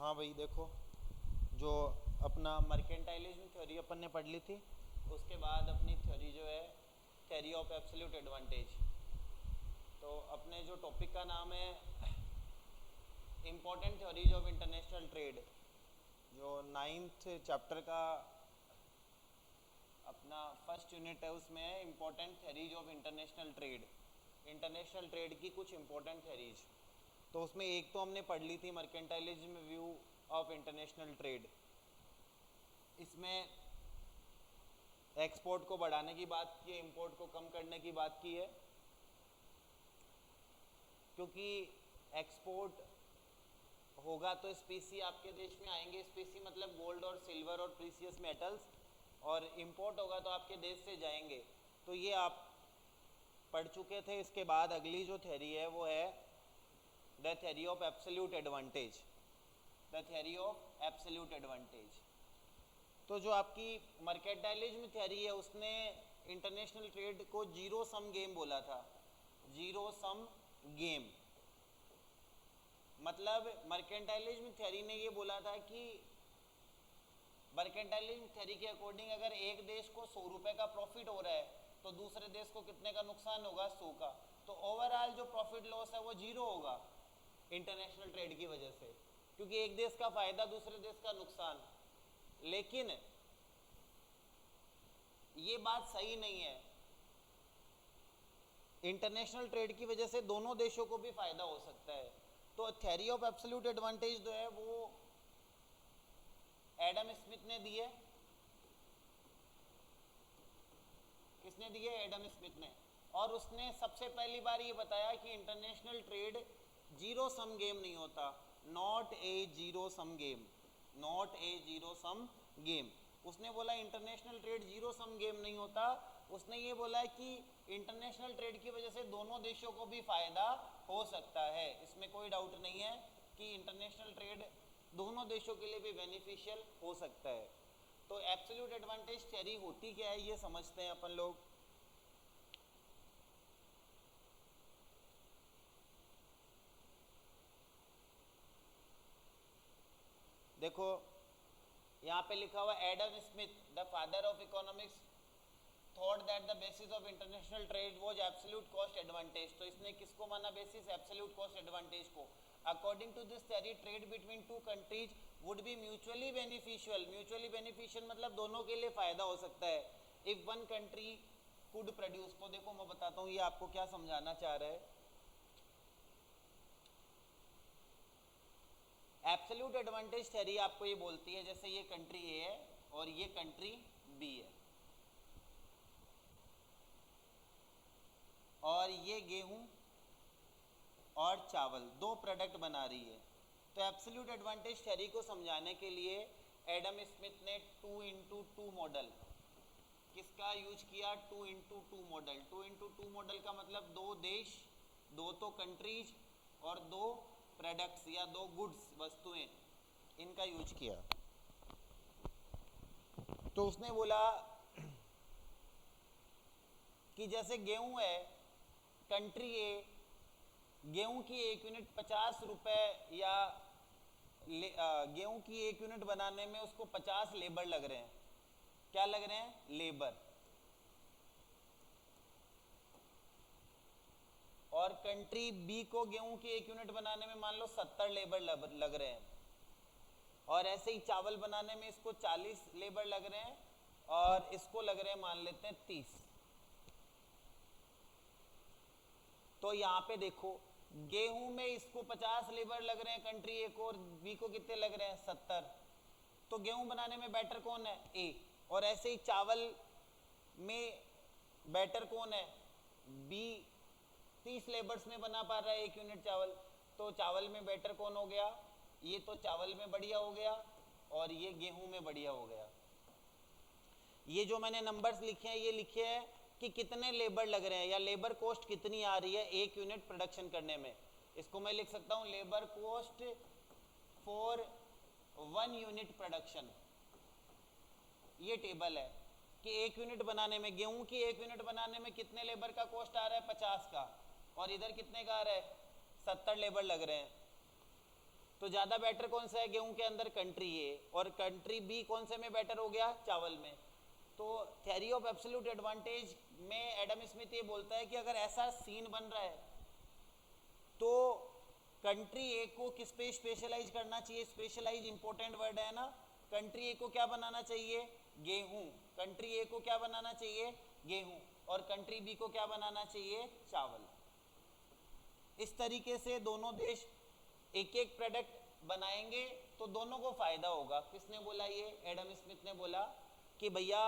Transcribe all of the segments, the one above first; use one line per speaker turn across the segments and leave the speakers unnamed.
हाँ भाई देखो, जो अपना मर्केंटाइलिज्म थ्योरी अपन ने पढ़ ली थी, उसके बाद अपनी थ्योरी जो है थ्योरी ऑफ एब्सोल्यूट एडवांटेज। तो अपने जो टॉपिक का नाम है important theories of international trade, जो 9th चैप्टर का अपना फर्स्ट यूनिट है, उसमें है important theories of international trade. International trade की कुछ इम्पोर्टेंट थ्योरीज, तो उसमें एक तो हमने पढ़ ली थी मर्केंटाइलिज्म व्यू ऑफ इंटरनेशनल ट्रेड। इसमें एक्सपोर्ट को बढ़ाने की बात की है, इंपोर्ट को कम करने की बात की है, क्योंकि एक्सपोर्ट होगा तो स्पेसी आपके देश में आएंगे। स्पेसी मतलब गोल्ड और सिल्वर और प्रीसियस मेटल्स, और इंपोर्ट होगा तो आपके देश से जाएंगे। तो ये आप पढ़ चुके थे। इसके बाद अगली जो थ्योरी है वो है the theory of absolute advantage. The theory of absolute advantage, तो जो आपकी मर्केंटाइलिज्म थ्योरी है उसने इंटरनेशनल ट्रेड को जीरो सम गेम बोला था। जीरो सम गेम मतलब मर्केंटाइलिज्म थ्योरी ने ये बोला था कि मर्केंटाइलिज्म थ्योरी के अकॉर्डिंग अगर एक देश को 100 रुपए का प्रॉफिट हो रहा है तो दूसरे देश को कितने का नुकसान होगा? 100 का। तो ओवरऑल जो प्रॉफिट लॉस है वो जीरो होगा इंटरनेशनल ट्रेड की वजह से, क्योंकि एक देश का फायदा दूसरे देश का नुकसान। लेकिन ये बात सही नहीं है। इंटरनेशनल ट्रेड की वजह से दोनों देशों को भी फायदा हो सकता है। तो थ्योरी ऑफ एब्सोल्यूट एडवांटेज जो है वो एडम स्मिथ ने दी है। किसने दी है? एडम स्मिथ ने। और उसने सबसे पहली बार ये बताया कि international trade zero sum game नहीं होता। Not a zero sum game, not a zero sum game. उसने बोला international trade zero sum game नहीं होता। उसने ये बोला कि इंटरनेशनल ट्रेड की वजह से दोनों देशों को भी फायदा हो सकता है। इसमें कोई डाउट नहीं है कि इंटरनेशनल ट्रेड दोनों देशों के लिए भी बेनिफिशियल हो सकता है। तो एब्सोल्यूट एडवांटेज थ्योरी होती क्या है ये समझते हैं अपन लोग। देखो यहाँ पे लिखा हुआ Adam Smith the father of economics thought that the basis of international trade was absolute cost advantage. तो इसने किसको माना बेसिस? एब्सोल्यूट कॉस्ट एडवांटेज को। According to this theory trade between two countries would be mutually beneficial. Mutually beneficial मतलब दोनों के लिए फायदा हो सकता है। If one country could produce, तो देखो मैं बताता हूँ ये आपको क्या समझाना चाह रहा है। एब्सोल्यूट एडवांटेज थ्योरी आपको ये बोलती है जैसे ये कंट्री ए है और ये कंट्री बी है, और ये गेहूं और चावल दो प्रोडक्ट बना रही है। तो एब्सोल्यूट एडवांटेज थ्योरी को समझाने के लिए एडम स्मिथ ने 2x2 मॉडल किसका यूज किया? 2x2 model. 2x2 मॉडल का मतलब दो देश, दो तो कंट्रीज और दो प्रोडक्ट्स या दो गुड्स, वस्तुएं, इनका यूज किया। तो उसने बोला कि जैसे गेहूं है, कंट्री ए गेहूं की एक यूनिट 50 रुपए, या गेहूं की एक यूनिट बनाने में उसको 50 लेबर लग रहे हैं। क्या लग रहे हैं? लेबर। और कंट्री बी को गेहूं की एक यूनिट बनाने में मान लो 70 लेबर लग रहे हैं। और ऐसे ही चावल बनाने में इसको 40 लेबर लग रहे हैं और इसको लग रहे हैं मान लेते हैं 30। तो यहाँ पे देखो गेहूं में इसको 50 लेबर लग रहे हैं कंट्री ए को, और बी को कितने लग रहे हैं? 70। तो गेहूं बनाने में बेटर कौन है? ए। और ऐसे ही चावल में बेटर कौन है? बी। 30 लेबर्स में बना पा रहा है एक यूनिट चावल, तो चावल में बेटर कौन हो गया? ये तो चावल में बढ़िया हो गया और ये गेहूं में बढ़िया हो गया। ये जो मैंने नंबर्स लिखे हैं ये लिखे हैं कि कितने लेबर लग रहे हैं या लेबर कॉस्ट कितनी आ रही है एक यूनिट प्रोडक्शन करने में। इसको मैं लिख सकता हूं labour cost for 1 unit production. ये टेबल है कि एक यूनिट बनाने में, गेहूं की एक यूनिट बनाने में कितने लेबर का कॉस्ट आ रहा है? 50 का। और इधर कितने का आ रहा है? 70 लेबर लग रहे हैं। तो ज़्यादा बेटर कौन सा है गेहूं के अंदर? कंट्री ए। और कंट्री बी कौन से में बेटर हो गया? चावल में। तो थ्योरी ऑफ एब्सोल्यूट एडवांटेज में एडम स्मिथ ये बोलता है कि अगर ऐसा सीन बन रहा है तो कंट्री ए को किस पे स्पेशलाइज करना चाहिए? स्पेशलाइज इंपॉर्टेंट वर्ड है ना। कंट्री ए को क्या बनाना चाहिए? गेहूं। कंट्री ए को क्या बनाना चाहिए? गेहूं। और कंट्री बी को क्या बनाना चाहिए? चावल। इस तरीके से दोनों देश एक एक प्रोडक्ट बनाएंगे तो दोनों को फायदा होगा। किसने बोला ये? एडम स्मिथ ने बोला कि भैया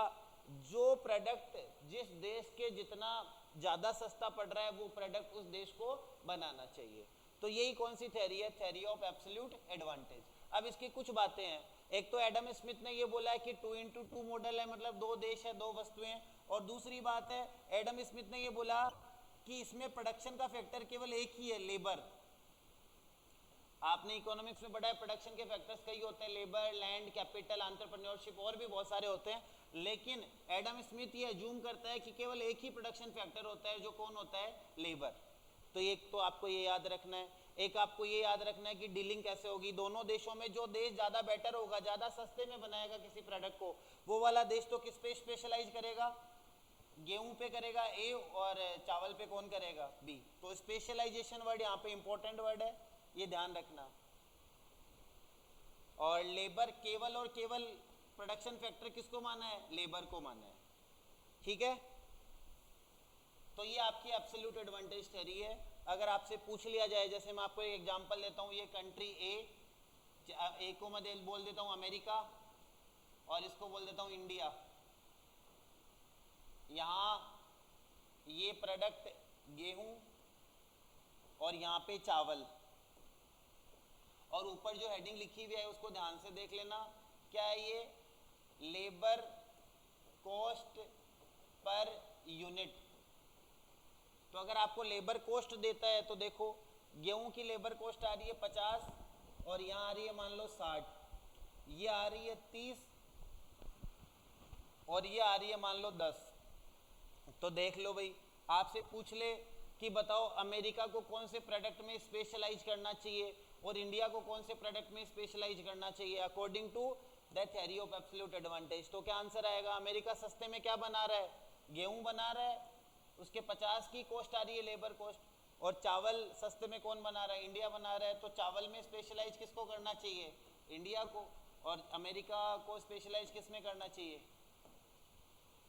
जो प्रोडक्ट जिस देश के जितना ज़्यादा सस्ता पड़ रहा है वो प्रोडक्ट उस देश को बनाना चाहिए। तो यही कौन सी थ्योरी है? Theory of absolute advantage. अब इसकी कुछ बातें हैं। एक तो एडम स्मिथ ने ये बोला है कि 2x2 मॉडल है, मतलब दो देश है दो वस्तुएं। और दूसरी बात है एडम स्मिथ ने ये बोला कि इसमें प्रोडक्शन का फैक्टर केवल एक ही है, लेबर। आपने इकोनॉमिक्स में पढ़ा है प्रोडक्शन के फैक्टर्स कई होते हैं, लेबर, लैंड, कैपिटल, एंटरप्रेन्योरशिप और भी बहुत सारे होते हैं। लेकिन एडम स्मिथ ये अज्यूम करता है कि केवल एक ही प्रोडक्शन फैक्टर होता है, जो कौन होता है? लेबर। तो एक तो आपको ये याद रखना है। एक आपको ये याद रखना है कि डीलिंग कैसे होगी दोनों देशों में। जो देश ज़्यादा बेटर होगा, ज़्यादा सस्ते में बनाएगा किसी प्रोडक्ट को, वो वाला देश तो किस पे स्पेशलाइज करेगा? गेहूं पे करेगा ए, और चावल पे कौन करेगा? बी। तो स्पेशलाइजेशन वर्ड यहाँ पे इंपॉर्टेंट वर्ड है, ये ध्यान रखना। और लेबर केवल और केवल प्रोडक्शन फैक्टर किसको माना है? लेबर को माना है। ठीक है, तो ये आपकी एब्सोल्यूट एडवांटेज थ्योरी है। अगर आपसे पूछ लिया जाए, जैसे मैं आपको एक एग्जांपल देता हूँ, ये कंट्री ए को मैं बोल देता हूँ अमेरिका और इसको बोल देता हूँ इंडिया। यहाँ ये प्रोडक्ट गेहूं और यहाँ पे चावल, और ऊपर जो हेडिंग लिखी हुई है उसको ध्यान से देख लेना। क्या है ये? Labour cost per unit. तो अगर आपको लेबर कॉस्ट देता है तो देखो गेहूं की लेबर कॉस्ट आ रही है 50 और यहाँ आ रही है मान लो 60, ये आ रही है 30 और ये आ रही है मान लो 10। तो देख लो भाई, आपसे पूछ ले कि बताओ अमेरिका को कौन से प्रोडक्ट में स्पेशलाइज करना चाहिए और इंडिया को कौन से प्रोडक्ट में स्पेशलाइज करना चाहिए according to the theory of absolute advantage. तो क्या आंसर आएगा? अमेरिका सस्ते में क्या बना रहा है? गेहूं बना रहा है, उसके 50 की कॉस्ट आ रही है लेबर कॉस्ट। और चावल सस्ते में कौन बना रहा है? इंडिया बना रहा है। तो चावल में स्पेशलाइज किसको करना चाहिए? इंडिया को। और अमेरिका को स्पेशलाइज किस में करना चाहिए?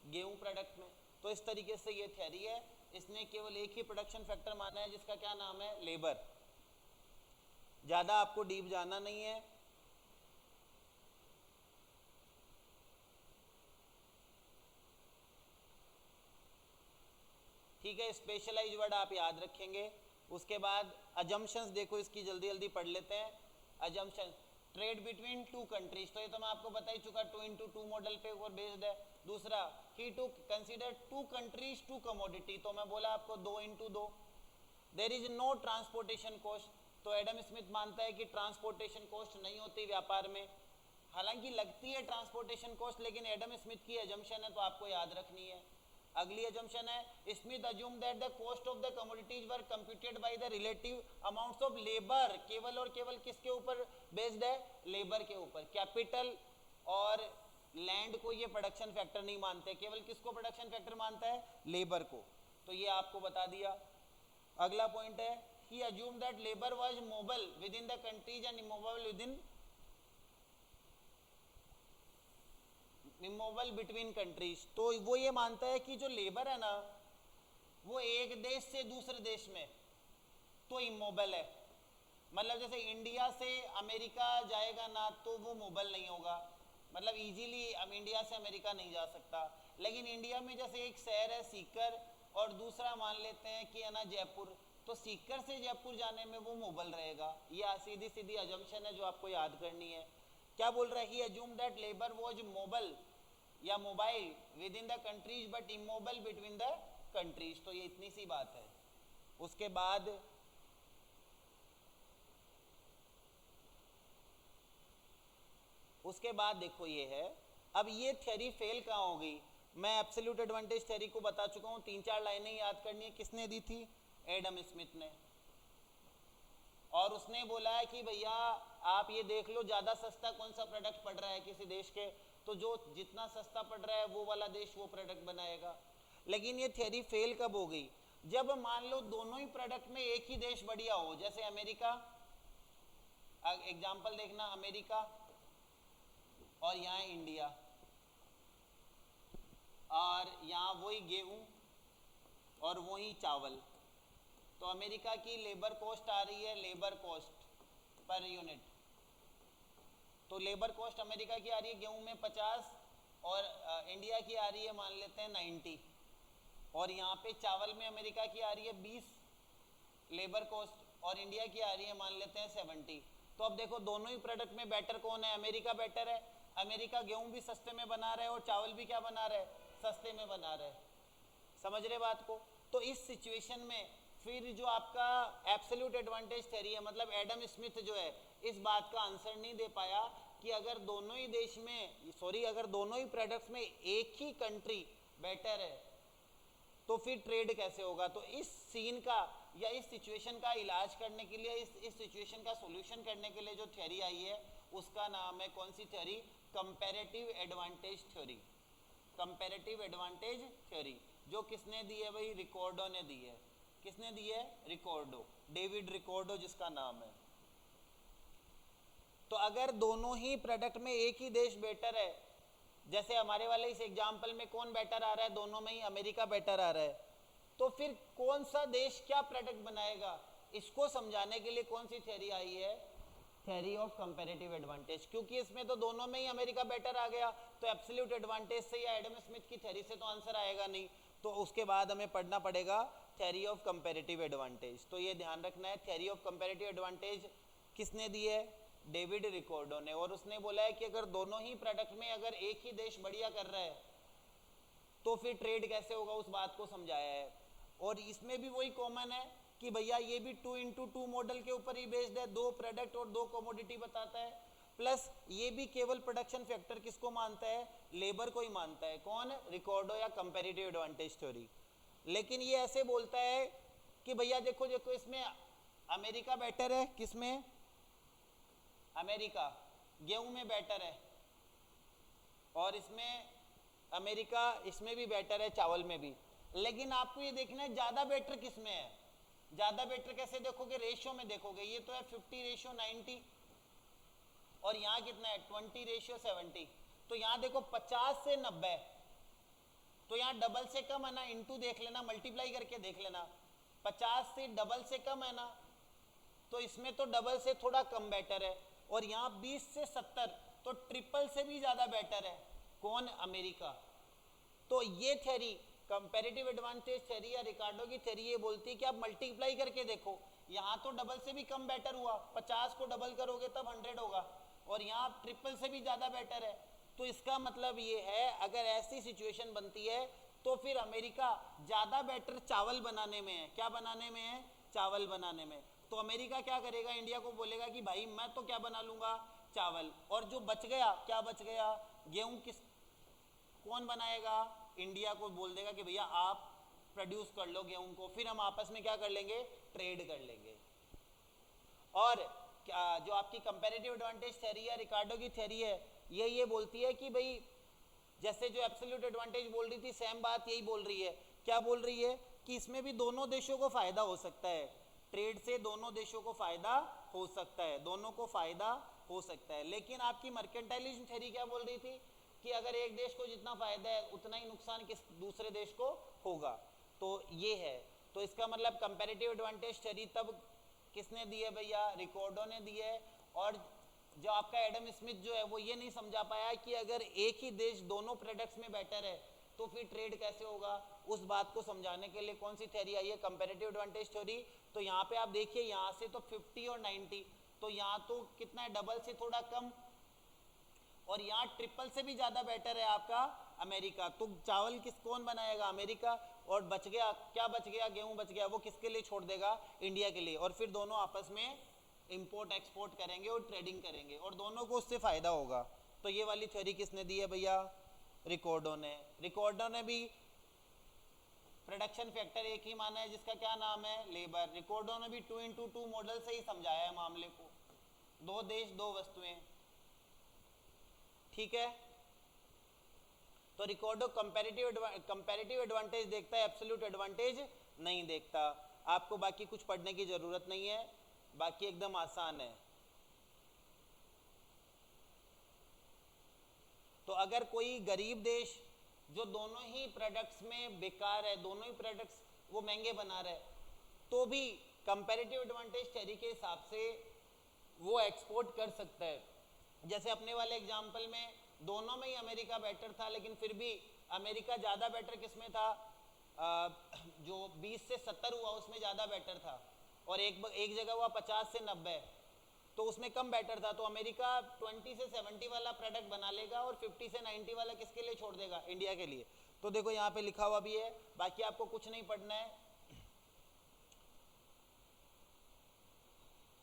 गेहूं प्रोडक्ट में। तो इस तरीके से ये थ्योरी है। इसने केवल एक ही प्रोडक्शन फैक्टर माना है जिसका क्या नाम है? लेबर। ज्यादा आपको डीप जाना नहीं है। ठीक है, स्पेशलाइज वर्ड आप याद रखेंगे। उसके बाद अजम्पशंस देखो, इसकी जल्दी जल्दी पढ़ लेते हैं। Assumption, trade between two countries, तो ये तो मैं आपको बता ही चुका, 2x2 मॉडल पे और बेस्ड है। दूसरा he to consider two countries two commodity, तो मैं बोला आपको 2x2। There is no transportation cost, तो एडम स्मिथ मानता है कि ट्रांसपोर्टेशन कॉस्ट नहीं होती व्यापार में। हालांकि लगती है ट्रांसपोर्टेशन कॉस्ट, लेकिन एडम स्मिथ की अजम्पशन है तो आपको याद रखनी है। अगली अजम्पशन है Smith assume that the cost of the commodities were computed by the relative amounts of labour. केवल और केवल किसके ऊपर बेस्ड है? लेबर के ऊपर। कैपिटल और लैंड को ये प्रोडक्शन फैक्टर नहीं मानते, केवल किसको प्रोडक्शन फैक्टर मानता है? लेबर को। तो ये आपको बता दिया। अगला पॉइंट है he assume that labour was mobile within the countries and immovable within immovable between countries. तो वो ये मानता है कि जो लेबर है ना वो एक देश से दूसरे देश में तो इमूवेबल है। मतलब जैसे इंडिया से अमेरिका जाएगा ना तो वो मोबल नहीं होगा, मतलब इजीली हम इंडिया से अमेरिका नहीं जा सकता। लेकिन इंडिया में जैसे एक शहर है सीकर और दूसरा मान लेते हैं कि है ना जयपुर, तो सीकर से जयपुर जाने में वो मोबल रहेगा। ये सीधी सीधी अजम्पशन है जो आपको याद करनी है। क्या बोल रहा है? He assume that labour was mobile या mobile within the countries but immobile between the countries. तो ये इतनी सी बात है। उसके बाद देखो ये है, अब ये थ्योरी फेल कहाँ हो गई? मैं एब्सोल्यूट एडवांटेज थ्योरी को बता चुका हूँ, 3-4 लाइनें याद करनी है। किसने दी थी? एडम स्मिथ ने। और उसने बोला है कि भैया आप ये देख लो ज़्यादा सस्ता कौन सा प्रोडक्ट पड़ रहा है किसी देश के, तो जो जितना सस्ता पड़ रहा है वो वाला देश वो प्रोडक्ट बनाएगा। लेकिन ये थ्योरी फेल कब हो गई? जब मान लो दोनों ही प्रोडक्ट में एक ही देश बढ़िया हो, जैसे अमेरिका, एग्जाम्पल देखना, अमेरिका और यहाँ इंडिया, और यहाँ वही गेहूं और वही चावल। तो अमेरिका की लेबर कॉस्ट आ रही है, लेबर कॉस्ट पर यूनिट, तो लेबर कॉस्ट अमेरिका की आ रही है गेहूं में 50 और इंडिया की आ रही है मान लेते हैं 90, और यहाँ पे चावल में अमेरिका की आ रही है 20 लेबर कॉस्ट और इंडिया की आ रही है मान लेते हैं 70। तो अब देखो दोनों ही प्रोडक्ट में बेटर कौन है? अमेरिका बेटर है। अमेरिका गेहूं भी सस्ते में बना रहा है और चावल भी क्या बना रहा है? सस्ते में बना रहा है। समझ रहे बात को? तो इस सिचुएशन में फिर जो आपका एब्सोल्यूट एडवांटेज थ्योरी है, मतलब एडम स्मिथ जो है इस बात का आंसर नहीं दे पाया कि अगर दोनों ही देश में, सॉरी, अगर दोनों ही प्रोडक्ट्स में एक ही कंट्री बेटर है तो फिर ट्रेड कैसे होगा? तो इस सीन का या इस सिचुएशन का इलाज करने के लिए, इस सिचुएशन का सॉल्यूशन करने के लिए जो थ्योरी आई है उसका नाम है कौन सी theory? Comparative advantage theory. Comparative advantage theory जो किसने दी है भाई? रिकॉर्डो ने दी है। किसने दी है? रिकॉर्डो, डेविड रिकॉर्डो जिसका नाम है। तो अगर दोनों ही प्रोडक्ट में एक ही देश बेटर है, जैसे हमारे वाले इस एग्जाम्पल में कौन बेटर आ रहा है? दोनों में ही अमेरिका बेटर आ रहा है, तो फिर कौन सा देश क्या प्रोडक्ट बनाएगा? इसको समझाने के लिए कौन सी थ्योरी आई है? Theory of comparative advantage. क्योंकि इसमें तो दोनों में ही अमेरिका बेटर आ गया, तो एब्सोल्यूट एडवांटेज से या एडम स्मिथ की थ्योरी से तो आंसर आएगा नहीं, तो उसके बाद हमें पढ़ना पड़ेगा थ्योरी ऑफ कंपैरेटिव एडवांटेज। तो ये ध्यान रखना है, थ्योरी ऑफ कंपैरेटिव एडवांटेज किसने दी है? डेविड रिकॉर्डो ने। और उसने बोला है कि अगर दोनों ही प्रोडक्ट में अगर एक ही देश बढ़िया कर रहा है तो फिर ट्रेड कैसे होगा, उस बात को समझाया है। और इसमें भी वही कॉमन है कि भैया ये भी 2x2 मॉडल के ऊपर ही बेस्ड है, 2 प्रोडक्ट और 2 कमोडिटी बताता है, प्लस ये भी केवल प्रोडक्शन फैक्टर किसको मानता है? लेबर को ही मानता है। कौन? रिकॉर्डो या कंपैरेटिव एडवांटेज थ्योरी। लेकिन ये ऐसे बोलता है कि भैया देखो देखो इसमें अमेरिका बेटर है, किसमें? अमेरिका गेहूं में बेटर है, और इसमें अमेरिका इसमें भी बेटर है, चावल में भी। लेकिन आपको ये देखना है ज्यादा बेटर किसमें है। ज्यादा बेटर कैसे देखोगे? रेशियो में देखोगे। ये तो है 50:90 और यहाँ कितना है? 20:70। तो यहाँ देखो 50 से 90, तो यहाँ डबल से कम है ना, इंटू देख लेना, मल्टीप्लाई करके देख लेना। 50 से डबल से कम है ना, तो इसमें तो डबल से थोड़ा कम बेटर है। और यहाँ 20 से 70, तो ट्रिपल से भी ज्यादा बेटर है। कौन? अमेरिका। तो ये थ्योरी कंपैरेटिव एडवांटेज थ्योरी या रिकार्डो की थ्योरी ये बोलती है कि आप मल्टीप्लाई करके देखो, यहाँ तो डबल से भी कम बेटर हुआ, 50 को डबल करोगे तब 100 होगा, और यहाँ ट्रिपल से भी ज्यादा बेटर है। तो इसका मतलब ये है अगर ऐसी सिचुएशन बनती है तो फिर अमेरिका ज्यादा बेटर चावल बनाने में है। क्या बनाने में है? चावल बनाने में। तो अमेरिका क्या करेगा? इंडिया को बोलेगा कि भाई मैं तो क्या बना लूंगा? चावल। और जो बच गया, क्या बच गया? गेहूं कौन बनाएगा? इंडिया को बोल देगा कि भैया आप प्रोड्यूस कर लो गेहूं को, फिर हम आपस में क्या कर लेंगे? ट्रेड कर लेंगे। और जो आपकी कंपैरेटिव एडवांटेज थ्योरी है, रिकार्डो की थ्योरी है, ये बोलती है कि भाई जैसे जो एब्सोल्यूट एडवांटेज बोल रही थी, सेम बात यही बोल रही है। क्या बोल रही है? कि इसमें भी दोनों देशों को फायदा हो सकता है, ट्रेड से दोनों देशों को फायदा हो सकता है, दोनों को फायदा हो सकता है। लेकिन आपकी मर्केंटाइलिज्म थ्योरी क्या बोल रही थी? कि अगर एक देश को जितना फायदा है उतना ही नुकसान किस दूसरे देश को होगा। तो ये है, तो इसका मतलब कंपैरेटिव एडवांटेज थ्योरी तब किसने दी है भैया? रिकॉर्डो ने दी है। और जो आपका एडम स्मिथ जो है वो ये नहीं समझा पाया कि अगर एक ही देश दोनों प्रोडक्ट्स में बेटर है तो फिर ट्रेड कैसे होगा, उस बात को समझाने के लिए कौन सी थ्योरी आई है? Comparative advantage theory. तो यहाँ पे आप देखिए, यहाँ से तो 50 और 90, तो यहाँ तो कितना है? डबल से थोड़ा कम, और यहाँ ट्रिपल से भी ज्यादा बेटर है आपका अमेरिका। तो चावल कौन बनाएगा? अमेरिका। और बच गया, क्या बच गया? गेहूं बच गया, वो किसके लिए छोड़ देगा? इंडिया के लिए। और फिर दोनों आपस में इंपोर्ट एक्सपोर्ट करेंगे और ट्रेडिंग करेंगे और दोनों को उससे फायदा होगा। तो ये वाली थ्योरी किसने दी है भैया? रिकॉर्डो ने। रिकॉर्डो ने भी प्रोडक्शन फैक्टर एक ही माना है जिसका क्या नाम है? लेबर। रिकॉर्डो ने भी 2x2 मॉडल से ही समझाया है मामले को। दो देश दो वस्तुएं, ठीक है। तो रिकॉर्डो कंपैरेटिव एडवांटेज देखता है, एब्सोल्यूट एडवांटेज नहीं देखता। आपको बाकी कुछ पढ़ने की जरूरत नहीं है, बाकी एकदम आसान है। तो अगर कोई गरीब देश जो दोनों ही प्रोडक्ट्स में बेकार है, दोनों ही प्रोडक्ट्स वो महंगे बना रहे, तो भी कंपैरेटिव एडवांटेज थ्योरी के हिसाब से वो एक्सपोर्ट कर सकता है। जैसे अपने वाले एग्जांपल में दोनों में ही अमेरिका बेटर था, लेकिन फिर भी अमेरिका ज़्यादा बेटर किस में था, जो 20 से 70 हुआ उसमें ज़्यादा बेटर था, और एक जगह हुआ 50 से 90, तो उसमें कम बेटर था। तो अमेरिका 20 से 70 वाला प्रोडक्ट बना लेगा और 50 से 90 वाला किसके लिए छोड़ देगा, इंडिया के लिए। तो देखो यहाँ पे लिखा हुआ भी है, बाकी आपको कुछ नहीं पढ़ना है।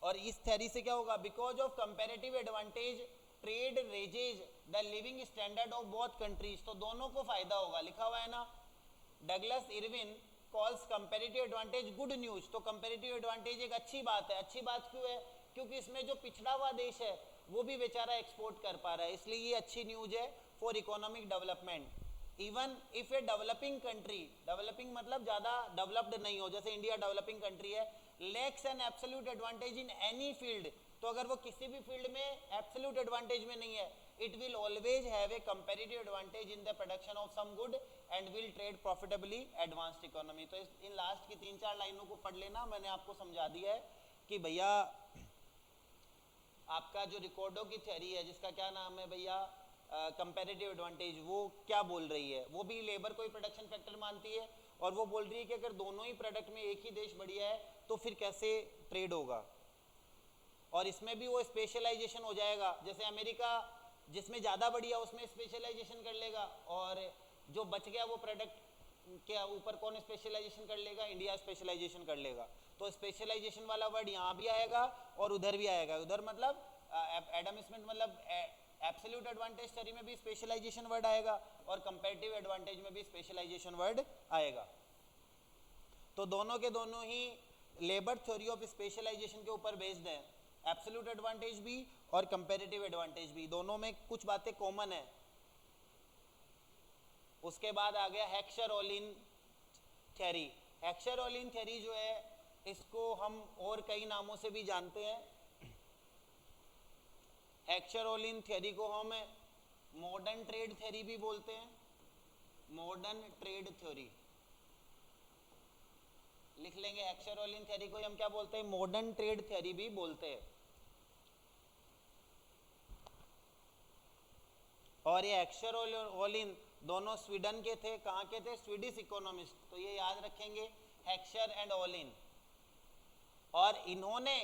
और इस थ्योरी से क्या होगा, because of comparative advantage trade raises the living standard of both countries, तो दोनों को फायदा होगा, लिखा हुआ है ना। Douglas Irwin calls comparative advantage good news, तो कंपैरेटिव एडवांटेज एक अच्छी बात है। अच्छी बात क्यों है, क्योंकि इसमें जो पिछड़ा हुआ देश है वो भी बेचारा एक्सपोर्ट कर पा रहा है, इसलिए ये अच्छी न्यूज है for economic development. Even if a developing country, developing मतलब ज्यादा डेवलप्ड नहीं हो, जैसे इंडिया डेवलपिंग कंट्री है, lakhs N absolute advantage in any field, तो अगर वो किसी भी फील्ड में एब्सोल्यूट एडवांटेज में नहीं है, it will always have a comparative advantage in the production of some good and will trade profitably advanced economy. तो इन लास्ट की 3-4 लाइनों को पढ़ लेना, मैंने आपको समझा दिया है कि भैया आपका जो रिकॉर्डो की थ्योरी है, जिसका क्या नाम है भैया, कंपैरेटिव एडवांटेज, वो क्या बोल रही है, वो भी लेबर को ही प्रोडक्शन फैक्टर मानती है, और वो बोल रही है कि अगर दोनों ही प्रोडक्ट में एक ही देश बढ़िया है तो फिर कैसे ट्रेड होगा। और इसमें भी वो स्पेशलाइजेशन हो जाएगा, जैसे अमेरिका जिसमें ज़्यादा बढ़िया उसमें स्पेशलाइजेशन कर लेगा, और जो बच गया वो प्रोडक्ट के ऊपर कौन स्पेशलाइजेशन कर लेगा, इंडिया स्पेशलाइजेशन कर लेगा। तो स्पेशलाइजेशन वाला वर्ड यहाँ भी आएगा और उधर भी आएगा। उधर मतलब एडम स्मिथ मतलब एब्सोल्यूट एडवांटेज थ्योरी में भी स्पेशलाइजेशन वर्ड आएगा और कंपैरेटिव एडवांटेज में भी स्पेशलाइजेशन वर्ड आएगा। तो दोनों के दोनों ही लेबर थ्योरी ऑफ स्पेशलाइजेशन के ऊपर बेस्ड है, एब्सोल्यूट एडवांटेज भी और कंपैरेटिव एडवांटेज भी, दोनों में कुछ बातें कॉमन है। उसके बाद आ गया हेक्सर-ओलिन थ्योरी। हेक्सर-ओलिन थ्योरी जो है, इसको हम और कई नामों से भी जानते हैं। हेक्सर-ओलिन थ्योरी को हम मॉडर्न ट्रेड थ्योरी भी बोलते हैं, मॉडर्न ट्रेड थ्योरी लिख लेंगे। हेक्सर-ओलिन थ्योरी को हम क्या बोलते हैं, मॉडर्न ट्रेड थ्योरी भी बोलते हैं। और ये हेक्सर-ओलिन दोनों स्वीडन के थे, कहाँ के थे, स्वीडिश इकोनॉमिस्ट, तो ये याद रखेंगे, हेक्सर एंड ओलिन। और इन्होंने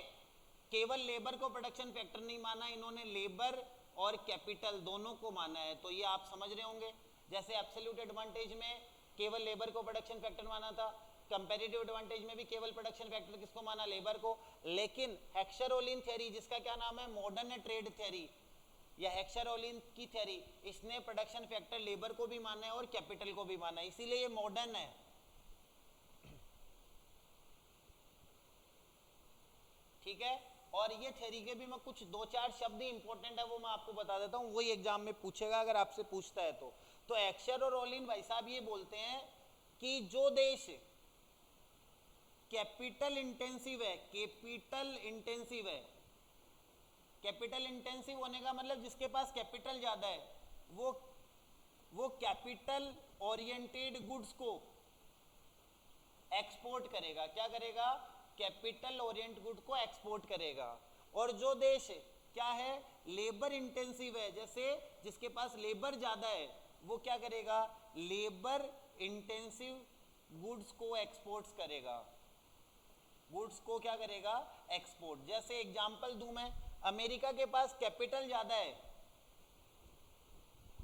केवल लेबर को प्रोडक्शन फैक्टर नहीं माना, इन्होंने लेबर और कैपिटल दोनों को माना है। तो ये आप समझ रहे होंगे, जैसे एब्सोल्यूट एडवांटेज में केवल लेबर को प्रोडक्शन फैक्टर माना था, कंपैरेटिव एडवांटेज में भी केवल प्रोडक्शन फैक्टर किसको माना, लेबर को। लेकिन हेक्सर-ओलिन थ्योरी, जिसका क्या नाम है, मॉडर्न ट्रेड थ्योरी या हेक्सर-ओलिन की थ्योरी, इसने प्रोडक्शन फैक्टर लेबर को भी माना है और कैपिटल को भी माना है, इसीलिए ये मॉडर्न है। ठीक है। और ये थ्योरी के भी मैं कुछ 2-4 शब्द ही इंपॉर्टेंट है वो मैं आपको बता देता हूँ, वही एग्जाम में पूछेगा अगर आपसे पूछता है तो। हेक्सर और ओलिन भाई साहब ये बोलते हैं कि जो देश कैपिटल इंटेंसिव है, कैपिटल इंटेंसिव है, कैपिटल इंटेंसिव होने का मतलब जिसके पास कैपिटल ज्यादा है, वो कैपिटल ओरिएंटेड गुड्स को एक्सपोर्ट करेगा। क्या करेगा, कैपिटल ओरिएंटेड गुड को एक्सपोर्ट करेगा। और जो देश क्या है, लेबर इंटेंसिव है, जैसे जिसके पास लेबर ज्यादा है, वो क्या करेगा, लेबर इंटेंसिव गुड्स को एक्सपोर्ट्स करेगा, गुड्स को क्या करेगा, एक्सपोर्ट। जैसे एग्जांपल दूं मैं, अमेरिका के पास कैपिटल ज्यादा है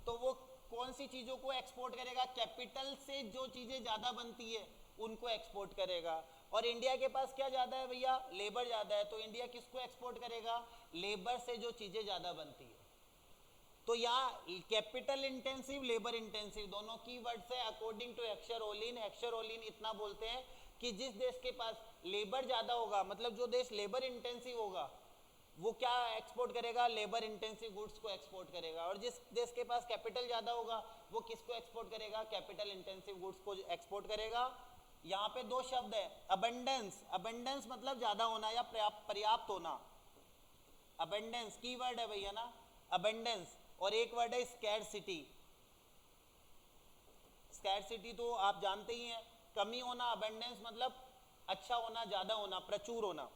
तो वो कौन सी चीजों को एक्सपोर्ट करेगा, कैपिटल से जो चीजें ज्यादा बनती है उनको एक्सपोर्ट करेगा। और इंडिया के पास क्या ज्यादा है भैया, लेबर ज्यादा है, तो इंडिया किसको एक्सपोर्ट करेगा, लेबर से जो चीजें ज्यादा बनती है। तो यहाँ कैपिटल इंटेंसिव, लेबर इंटेंसिव दोनों की वर्ड से अकॉर्डिंग टू हेक्सर-ओलिन, हेक्सर-ओलिन इतना बोलते हैं कि जिस देश के पास लेबर ज्यादा होगा, मतलब जो देश लेबर इंटेंसिव होगा, वो क्या एक्सपोर्ट करेगा, लेबर इंटेंसिव गुड्स को एक्सपोर्ट करेगा। और जिस देश के पास कैपिटल ज़्यादा होगा वो किसको एक्सपोर्ट करेगा, कैपिटल इंटेंसिव गुड्स को एक्सपोर्ट करेगा। यहाँ पे दो शब्द है, अबंडेंस, अबंडेंस मतलब ज़्यादा होना या पर्याप्त होना, अबंडेंस की वर्ड है भैया ना, अबंडेंस। और एक वर्ड है स्कैरसिटी, स्कैरसिटी तो आप जानते ही हैं, कमी होना, अबंडेंस मतलब अच्छा होना, ज़्यादा होना, प्रचुर होना।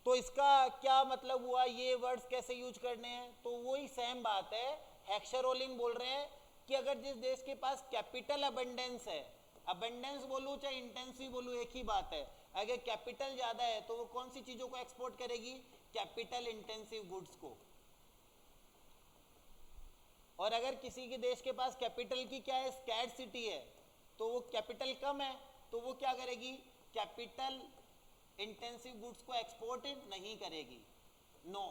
तो इसका क्या मतलब हुआ, ये वर्ड्स कैसे यूज करने हैं, तो वही सेम बात है। हेक्सरोलिन बोल रहे हैं कि अगर जिस देश के पास कैपिटल अबंडेंस है, अबंडेंस बोलूं चाहे इंटेंसिव बोलूं एक ही बात है, अगर कैपिटल ज्यादा है तो वो कौन सी चीजों को एक्सपोर्ट करेगी, कैपिटल इंटेंसिव गुड्स को। और अगर किसी के देश के पास कैपिटल की क्या है, स्कैरसिटी है, तो वो कैपिटल कम है तो वो क्या करेगी, कैपिटल इंटेंसिव गुड्स को एक्सपोर्ट नहीं करेगी, नो।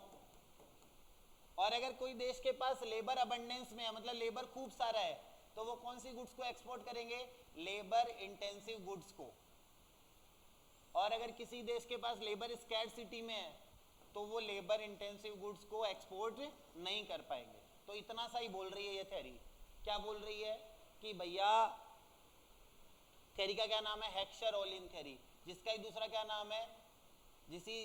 और अगर कोई देश के पास लेबर अबंडेंस में है, मतलब लेबर खूब सारा है, तो वो कौन सी गुड्स को एक्सपोर्ट करेंगे, लेबर इंटेंसिव गुड्स को। और अगर किसी देश के पास लेबर स्कैरसिटी में है तो वो लेबर इंटेंसिव गुड्स को एक्सपोर्ट नहीं कर पाएंगे। तो इतना सा ही बोल रही है ये थ्योरी। क्या बोल रही है कि भैया थ्योरी का क्या नाम है, हेक्सरोलिन थ्योरी, जिसका ही दूसरा क्या नाम है, जिसी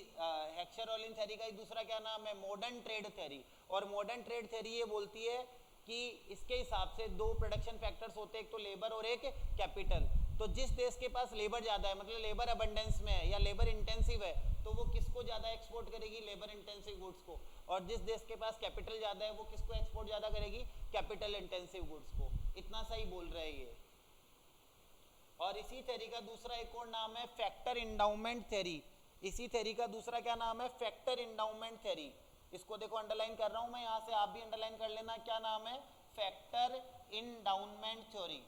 हेक्सरोलिन थ्योरी का ही दूसरा क्या नाम है, मॉडर्न ट्रेड थ्योरी। और मॉडर्न ट्रेड थ्योरी ये बोलती है कि इसके हिसाब से दो प्रोडक्शन फैक्टर्स होते हैं, एक तो लेबर और एक कैपिटल। तो जिस देश के पास लेबर ज़्यादा है, मतलब लेबर अबंडेंस में है या लेबर इंटेंसिव है, तो वो किसको ज़्यादा एक्सपोर्ट करेगी, लेबर इंटेंसिव गुड्स को। और जिस देश के पास कैपिटल ज़्यादा है वो किसको एक्सपोर्ट ज़्यादा करेगी, कैपिटल इंटेंसिव गुड्स को। इतना सही बोल रहे हैं ये। और इसी थ्योरी का दूसरा एक और नाम है फैक्टर इंडाउमेंट थ्योरी। इसी थ्योरी का दूसरा क्या नाम है, फैक्टर इंडाउमेंट थ्योरी। इसको देखो अंडरलाइन कर रहा हूं मैं, यहां से आप भी अंडरलाइन कर लेना, क्या नाम है, फैक्टर इंडाउमेंट थ्योरी।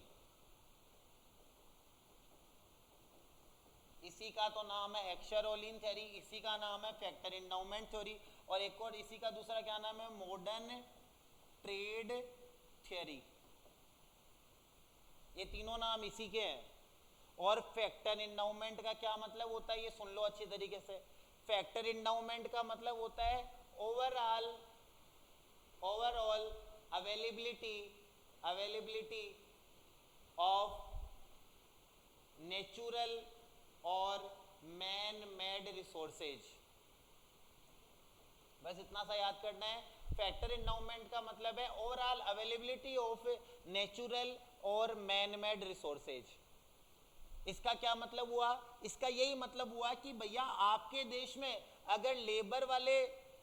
इसी का तो नाम है हेक्सरोलिन थ्योरी, इसी का नाम है फैक्टर इंडाउमेंट थ्योरी। और एक और इसी का दूसरा क्या नाम है, मॉडर्न ट्रेड थ्योरी। ये तीनों नाम इसी के हैं। और फैक्टर इंडाउमेंट का क्या मतलब होता है, ये सुन लो अच्छी तरीके से। फैक्टर इंडाउमेंट का मतलब होता है ओवरऑल अवेलेबिलिटी ऑफ नेचुरल और मैन मेड रिसोर्सेज। बस इतना सा याद करना है। फैक्टर इंडाउमेंट का मतलब है ओवरऑल अवेलेबिलिटी ऑफ नेचुरल और मैन मेड रिसोर्सेज। इसका क्या मतलब हुआ, इसका यही मतलब हुआ कि भैया आपके देश में अगर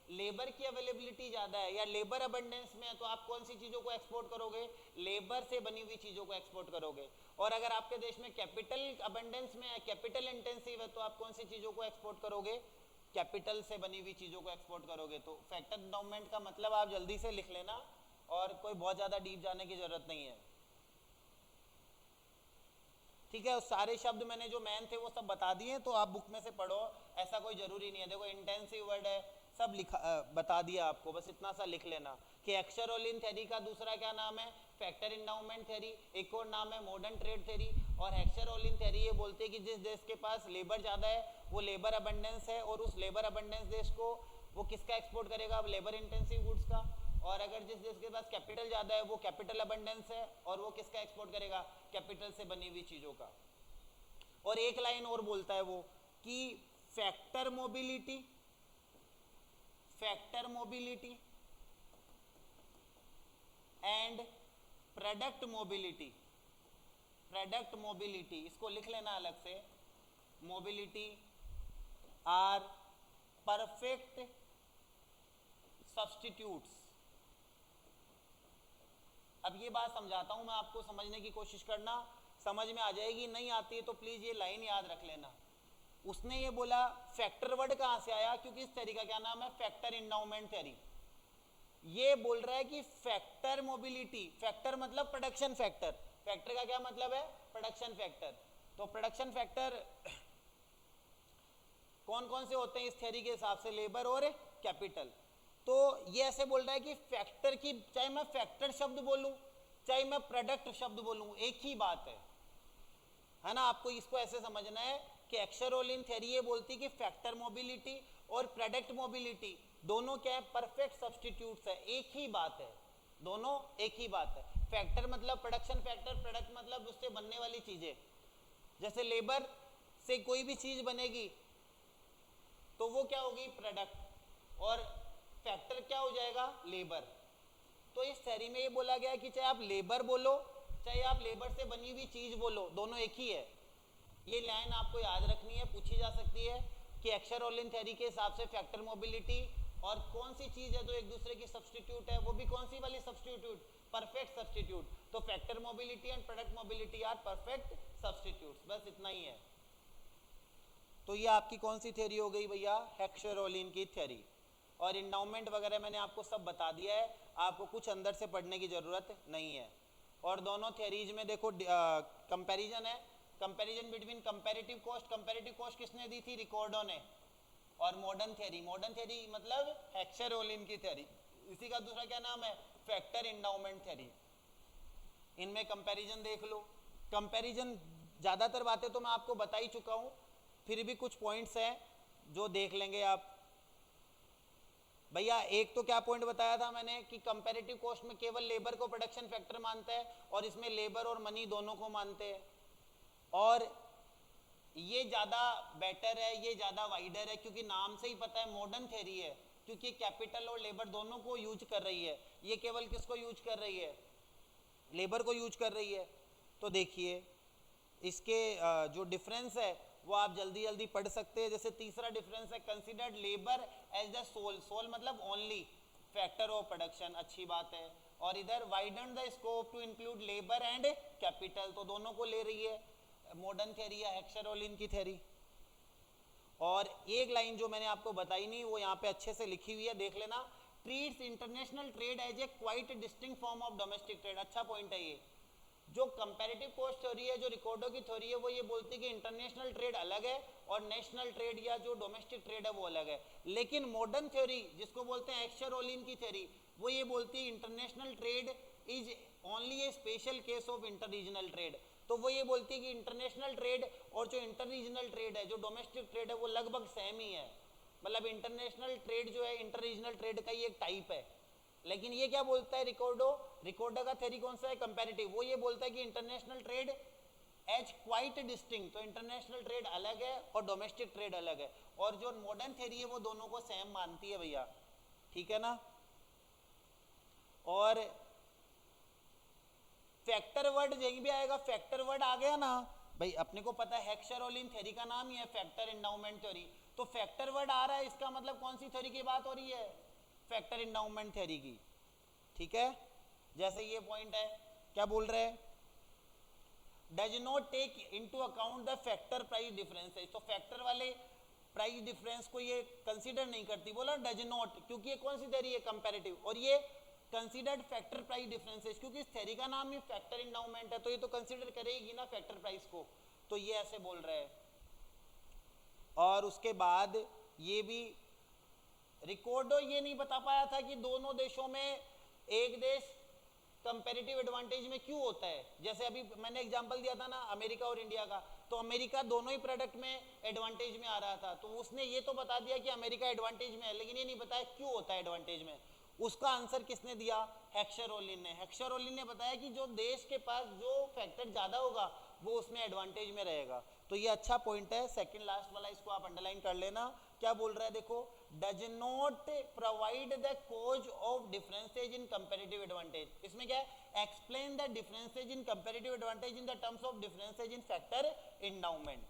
लेबर की अवेलेबिलिटी ज़्यादा है या लेबर अबंडेंस में है, तो आप कौन सी चीज़ों को एक्सपोर्ट करोगे, लेबर से बनी हुई चीज़ों को एक्सपोर्ट करोगे। और अगर आपके देश में कैपिटल अबंडेंस में है, कैपिटल इंटेंसिव है, तो आप कौन सी चीज़ों को एक्सपोर्ट करोगे, कैपिटल से बनी हुई चीज़ों को एक्सपोर्ट करोगे। तो फैक्टर इंडाउमेंट का मतलब आप जल्दी से लिख लेना, और कोई बहुत ज़्यादा डीप जाने की ज़रूरत नहीं है, ठीक है। सारे शब्द मैंने जो मैन थे वो सब बता दिए, तो आप बुक में से पढ़ो, ऐसा कोई जरूरी नहीं है। देखो इंटेंसिव वर्ड है, सब लिखा बता दिया आपको, बस इतना सा लिख लेना कि हेक्सरोलिन थ्योरी का दूसरा क्या नाम है, फैक्टर इंडाउमेंट थ्योरी। एक और नाम है मॉडर्न ट्रेड थ्योरी। और हेक्सरोलिन थ्योरी ये बोलते हैं कि जिस देश के पास लेबर ज़्यादा है वो लेबर अबंडेंस है, और उस लेबर अबंडेंस देश को वो किसका एक्सपोर्ट करेगा, लेबर इंटेंसिव गुड्स का। और अगर जिस देश के पास कैपिटल ज़्यादा है वो कैपिटल अबंडेंस है, और वो किसका एक्सपोर्ट करेगा, कैपिटल से बनी हुई चीज़ों का। और एक लाइन और बोलता है वो कि factor mobility and product mobility, इसको लिख लेना अलग से, मोबिलिटी आर परफेक्ट सब्स्टिट्यूट्स। अब ये बात समझाता हूं मैं आपको, समझने की कोशिश करना, समझ में आ जाएगी, नहीं आती है तो प्लीज ये लाइन याद रख लेना। उसने ये बोला, फैक्टर वर्ड कहां से आया, क्योंकि इस थ्योरी का क्या नाम है, फैक्टर इंडाउमेंट थ्योरी। ये बोल रहा है कि फैक्टर मोबिलिटी, फैक्टर मतलब प्रोडक्शन फैक्टर, फैक्टर का क्या मतलब है, प्रोडक्शन फैक्टर। तो प्रोडक्शन फैक्टर कौन कौन से होते हैं इस थ्योरी के हिसाब से, लेबर और कैपिटल। तो ये ऐसे बोल रहा है कि फैक्टर की, चाहे मैं फैक्टर शब्द बोलूं चाहे मैं प्रोडक्ट शब्द बोलूं, एक ही बात है ना। आपको इसको ऐसे समझना है कि हेक्सरोलिन थ्योरी ये बोलती कि फैक्टर मोबिलिटी और प्रोडक्ट मोबिलिटी दोनों क्या है, परफेक्ट सब्स्टिट्यूट्स है, एक ही बात है, दोनों एक ही बात है। फैक्टर मतलब प्रोडक्शन फैक्टर, प्रोडक्ट मतलब उससे बनने वाली चीजें। जैसे लेबर से कोई भी चीज बनेगी तो वो क्या होगी, प्रोडक्ट, और फैक्टर क्या हो जाएगा, लेबर। तो इस थ्योरी में ये बोला गया कि चाहे आप लेबर बोलो चाहे आप लेबर से बनी हुई चीज बोलो, दोनों एक ही है। ये लाइन आपको याद रखनी है, पूछी जा सकती है कि एक्सर-रोलिन थ्योरी के हिसाब से फैक्टर मोबिलिटी और कौन सी चीज है जो एक दूसरे की सब्स्टिट्यूट है, वो भी कौन सी वाली सब्स्टिट्यूट, परफेक्ट सब्स्टिट्यूट। तो factor mobility and product mobility are perfect substitutes, बस इतना ही है। तो ये आपकी कौन सी थ्योरी हो गई भैया, एक्सर-रोलिन की थ्योरी। और इंडाउमेंट वगैरह मैंने आपको सब बता दिया है, आपको कुछ अंदर से पढ़ने की जरूरत नहीं है। और दोनों थ्योरीज में देखो कंपैरिजन है, comparison between comparative cost. Comparative cost किसने दी थी, रिकॉर्डो ने। और मॉडर्न थ्योरी, मॉडर्न थ्योरी मतलब एक्सर-रोलिन की थ्योरी, इसी का दूसरा क्या नाम है, फैक्टर इंडाउमेंट थ्योरी। इनमें कंपैरिजन देख लो। कंपैरिजन ज्यादातर बातें तो मैं आपको बता ही चुका हूं, फिर भी कुछ पॉइंट्स हैं जो देख लेंगे आप। भैया एक तो क्या पॉइंट बताया था मैंने कि कंपैरेटिव कॉस्ट में केवल लेबर को प्रोडक्शन फैक्टर मानता है, और इसमें लेबर और मनी दोनों को मानते हैं। और ये ज़्यादा बेटर है, ये ज़्यादा वाइडर है, क्योंकि नाम से ही पता है मॉडर्न थ्योरी है, क्योंकि कैपिटल और लेबर दोनों को यूज कर रही है। ये केवल किसको यूज कर रही है, लेबर को यूज कर रही है। तो देखिए इसके जो डिफरेंस है वो आप जल्दी जल्दी पढ़ सकते हैं। जैसे तीसरा डिफरेंस है, considered labour as the sole, sole मतलब ओनली फैक्टर ऑफ प्रोडक्शन, अच्छी बात है। और इधर widen the scope to include labour and capital, तो दोनों को ले रही है मॉडर्न थ्योरी या एक्सर-रोलिन की थ्योरी। और एक लाइन जो मैंने आपको बताई नहीं वो यहाँ पे अच्छे से लिखी हुई है, देख लेना। Treats international trade as a quite distinct form of domestic trade, अच्छा पॉइंट है ये। जो कंपैरेटिव कॉस्ट थ्योरी है, जो रिकॉर्डो की थ्योरी है, वो ये बोलती है कि इंटरनेशनल ट्रेड अलग है और नेशनल ट्रेड या जो डोमेस्टिक ट्रेड है वो अलग है। लेकिन मॉडर्न थ्योरी जिसको बोलते हैं एक्सर-रोलिन की थ्योरी, वो ये बोलती है international trade is only A special case of inter regional trade. तो वो ये बोलती है कि इंटरनेशनल ट्रेड और जो इंटर रीजनल ट्रेड है, जो डोमेस्टिक ट्रेड है, वो लगभग सेम ही है। मतलब इंटरनेशनल ट्रेड जो है इंटर रीजनल ट्रेड का ही एक टाइप है। लेकिन ये क्या बोलता है रिकॉर्डो, रिकॉर्डो का थ्योरी कौन सा है, कंपैरेटिव, वो ये बोलता है कि international trade as quite distinct, तो इंटरनेशनल ट्रेड अलग है और डोमेस्टिक ट्रेड अलग है। और जो मॉडर्न थ्योरी है वो दोनों को सेम मानती है भैया, ठीक है ना। और फैक्टर वर्ड यहीं भी आएगा, फैक्टर वर्ड आ गया ना भाई, अपने को पता है एक्सर-रोलिन थ्योरी का नाम ही है फैक्टर इंडाउमेंट थ्योरी। तो फैक्टर वर्ड आ रहा है, इसका मतलब कौन सी थ्योरी की बात हो रही है, फैक्टर इंडाउमेंट थ्योरी की, ठीक है। जैसे ये पॉइंट है, क्या बोल रहे हैं, does not take into account the factor price differences, तो फैक्टर वाले प्राइस डिफरेंस को ये कंसीडर नहीं करती, बोला डज नॉट, क्योंकि ये कौन सी थ्योरी है, कंपैरेटिव। और ये कंसीडर्ड फैक्टर प्राइस डिफरेंसेस, क्योंकि इस थ्योरी का नाम ही फैक्टर इंडाउमेंट है, तो ये तो कंसीडर करेगी ना फैक्टर प्राइस को, तो ये ऐसे बोल रहे हैं। और उसके बाद ये भी रिकॉर्डो ये नहीं बता पाया था कि दोनों देशों में एक देश कंपैरेटिव एडवांटेज में क्यों होता है। जैसे अभी मैंने एग्जांपल दिया था ना अमेरिका और इंडिया का, तो अमेरिका दोनों ही प्रोडक्ट में एडवांटेज में आ रहा था, तो उसने ये तो बता दिया कि अमेरिका एडवांटेज में है, लेकिन ये नहीं बताया क्यों होता है एडवांटेज में। उसका आंसर किसने दिया, एक्सर-रोलिन ने। एक्सर-रोलिन ने बताया कि जो देश के पास जो फैक्टर ज्यादा होगा वो उसमें एडवांटेज में रहेगा। तो ये अच्छा पॉइंट है, सेकंड लास्ट वाला, इसको आप अंडरलाइन कर लेना। क्या बोल रहा है देखो, does not provide the cause of differences in comparative advantage, इसमें क्या है, explain the differences in comparative advantage in the terms of differences in factor endowment.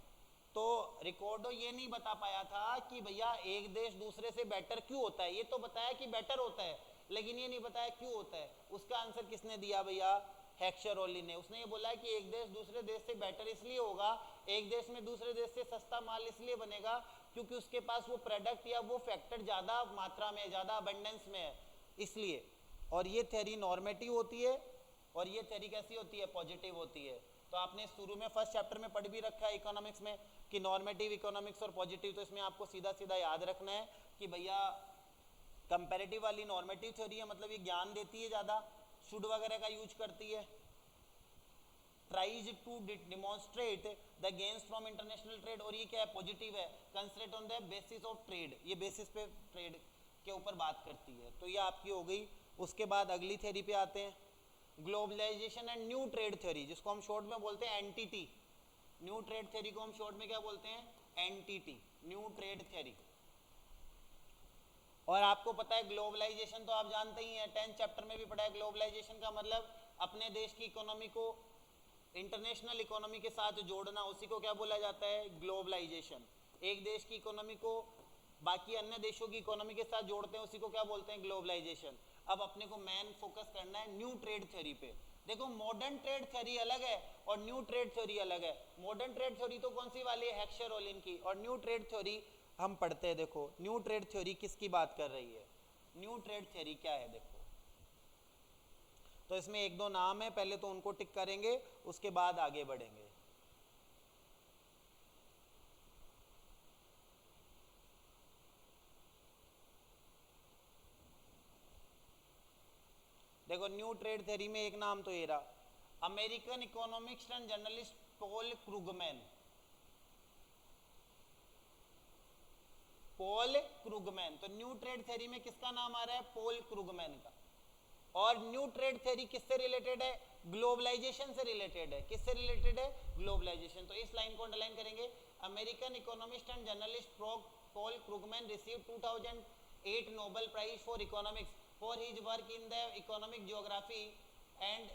तो रिकॉर्डो ये नहीं बता पाया था कि भैया एक देश दूसरे से बेटर क्यों होता है, ये तो बताया कि बेटर होता है, लेकिन ये नहीं बताया क्यों होता है। उसका आंसर किसने दिया भैया, एक्सर-रोलिन ने। उसने ये बोला है कि एक देश दूसरे देश से बेटर इसलिए होगा, एक देश में दूसरे देश से सस्ता माल इसलिए बनेगा क्योंकि उसके पास वो प्रोडक्ट या वो फैक्टर ज्यादा मात्रा में, ज्यादा अबंडेंस में है, इसलिए। और ये थ्योरी नॉर्मेटिव होती है और ये थ्योरी कैसी होती है, पॉजिटिव होती है। तो आपने शुरू में फर्स्ट चैप्टर में पढ़ भी रखा है इकोनॉमिक्स में कि नॉर्मेटिव इकोनॉमिक्स और पॉजिटिव, तो इसमें आपको सीधा सीधा याद रखना है कि भैया कंपैरेटिव वाली नॉर्मेटिव थ्योरी है, मतलब ये ज्ञान देती है, ज्यादा शुड वगैरह का यूज करती है। tries to demonstrate the gains from international trade, और ये क्या है, पॉजिटिव है, consider on the basis of trade, ये बेसिस पे ट्रेड के ऊपर बात करती है। तो ये आपकी हो गई। उसके बाद अगली थ्योरी पे आते हैं, globalisation and new trade theory, जिसको हम शॉर्ट में बोलते हैं एनटीटी। न्यू ट्रेड थ्योरी को हम शॉर्ट में क्या बोलते हैं, एनटीटी, न्यू ट्रेड थ्योरी। और आपको पता है ग्लोबलाइजेशन तो आप जानते ही हैं, 10th चैप्टर में भी पढ़ा है। ग्लोबलाइजेशन का मतलब अपने देश की इकोनॉमी को इंटरनेशनल इकोनॉमी के साथ जोड़ना, उसी को क्या बोला जाता है, ग्लोबलाइजेशन। एक देश की इकोनॉमी को बाकी अन्य देशों की इकोनॉमी के साथ जोड़ते हैं, उसी को क्या बोलते हैं, ग्लोबलाइजेशन। अब अपने को मेन फोकस करना है न्यू ट्रेड थ्योरी पे। देखो मॉडर्न ट्रेड थ्योरी अलग है और न्यू ट्रेड थ्योरी अलग है। मॉडर्न ट्रेड थ्योरी तो कौन सी वाली है, हेक्सर-ओलिन की, और न्यू ट्रेड थ्योरी हम पढ़ते हैं। देखो न्यू ट्रेड थ्योरी किसकी बात कर रही है, न्यू ट्रेड थ्योरी क्या है, देखो तो इसमें एक दो नाम है, पहले तो उनको टिक करेंगे, उसके बाद आगे बढ़ेंगे। देखो न्यू ट्रेड थ्योरी में एक नाम तो ये रहा, American economics and journalist Paul Krugman. Paul Krugman, तो न्यू ट्रेड थ्योरी में किसका नाम आ रहा है, पॉल क्रूगमैन का। और न्यू ट्रेड थ्योरी किससे रिलेटेड है, ग्लोबलाइजेशन से रिलेटेड है। किससे रिलेटेड है, ग्लोबलाइजेशन। तो इस लाइन को अंडरलाइन करेंगे, American economist and journalist Paul Krugman received 2008 Nobel prize for economics for his work in the economic geography and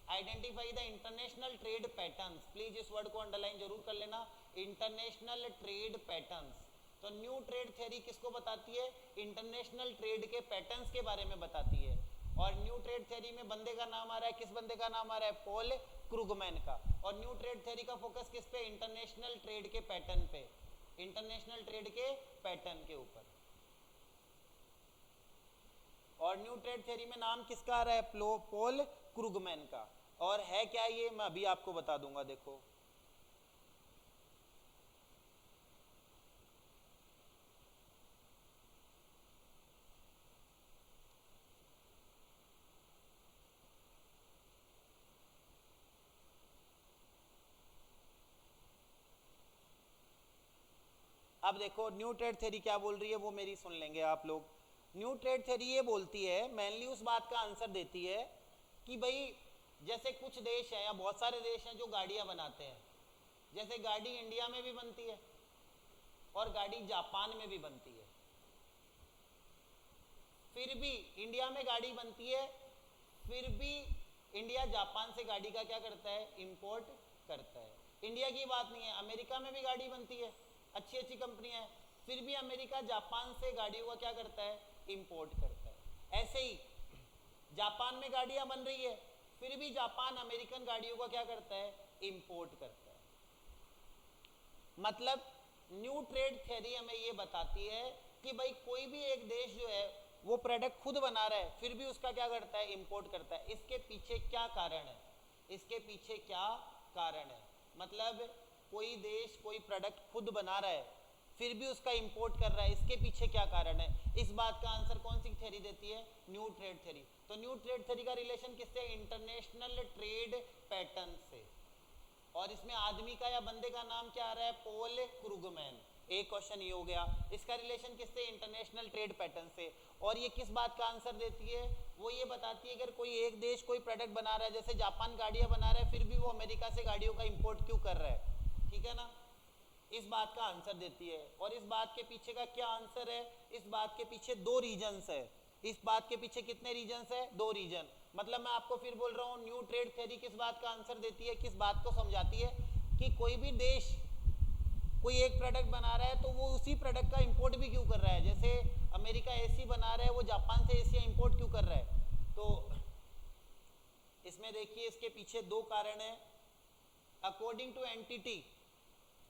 identify the international trade patterns. Please इस word को underline जरूर कर लेना, इंटरनेशनल ट्रेड पैटर्न्स। तो new trade theory किसको बताती है, international trade के पैटर्न्स के बारे में बताती है। और न्यू ट्रेड थ्योरी में बंदे का नाम आ रहा है, किस बंदे का नाम आ रहा है, पॉल क्रूगमैन का। और न्यू ट्रेड थ्योरी का फोकस किस पे, इंटरनेशनल ट्रेड के पैटर्न पे, इंटरनेशनल ट्रेड के पैटर्न के ऊपर। और न्यू ट्रेड थ्योरी में नाम किसका आ रहा है, पॉल क्रूगमैन का। और है क्या ये, मैं अभी आपको बता दूंगा। देखो अब देखो न्यू ट्रेड थ्योरी क्या बोल रही है, वो मेरी सुन लेंगे आप लोग। न्यू ट्रेड थ्योरी ये बोलती है, मेनली उस बात का आंसर देती है कि भाई जैसे कुछ देश हैं या बहुत सारे देश हैं जो गाड़ियां बनाते हैं, जैसे गाड़ी इंडिया में भी बनती है और गाड़ी जापान में भी बनती है। फिर भी इंडिया में गाड़ी बनती है, फिर भी इंडिया जापान से गाड़ी का क्या करता है, इंपोर्ट करता है। इंडिया की बात नहीं है, अमेरिका में भी गाड़ी बनती है, अच्छी अच्छी कंपनियां हैं, फिर भी अमेरिका जापान से गाड़ियों का क्या करता है, इंपोर्ट करता है। ऐसे ही जापान में गाड़ियां बन रही है, फिर भी जापान अमेरिकन गाड़ियों का क्या करता है, इंपोर्ट करता है। मतलब न्यू ट्रेड थ्योरी हमें ये बताती है कि भाई कोई भी एक देश जो है वो प्रोडक्ट खुद बना रहा है, फिर भी उसका क्या करता है, इंपोर्ट करता है। इसके पीछे क्या कारण है, इसके पीछे क्या कारण है, मतलब कोई देश कोई प्रोडक्ट खुद बना रहा है फिर भी उसका इंपोर्ट कर रहा है, इसके पीछे क्या कारण है, इस बात का आंसर कौन सी थ्योरी देती है, न्यू ट्रेड थ्योरी। तो न्यू ट्रेड थ्योरी का रिलेशन किससे, इंटरनेशनल ट्रेड पैटर्न से। और इसमें आदमी का या बंदे का नाम क्या आ रहा है, पॉल क्रूगमैन। एक क्वेश्चन ये हो गया, इसका रिलेशन किससे, इंटरनेशनल ट्रेड पैटर्न से। और ये किस बात का आंसर देती है, वो ये बताती है अगर कोई एक देश कोई प्रोडक्ट बना रहा है, जैसे जापान गाड़ियां बना रहा है, फिर भी वो अमेरिका से गाड़ियों का इंपोर्ट क्यों कर रहा है, ठीक है ना, इस बात का आंसर देती है। और इस बात के पीछे का क्या आंसर है, इस बात के पीछे दो रीजन्स है। इस बात के पीछे कितने रीजन्स है, दो रीजन। मतलब मैं आपको फिर बोल रहा हूँ, न्यू ट्रेड थ्योरी किस बात का आंसर देती है, किस बात को समझाती है कि कोई भी देश कोई एक प्रोडक्ट बना रहा है तो वो उसी प्रोडक्ट का इंपोर्ट भी क्यों कर रहा है। जैसे अमेरिका एसी बना रहा है, वो जापान से एसी इंपोर्ट क्यों कर रहा है। तो इसमें देखिए इसके पीछे दो कारण है। अकॉर्डिंग टू एनटीटी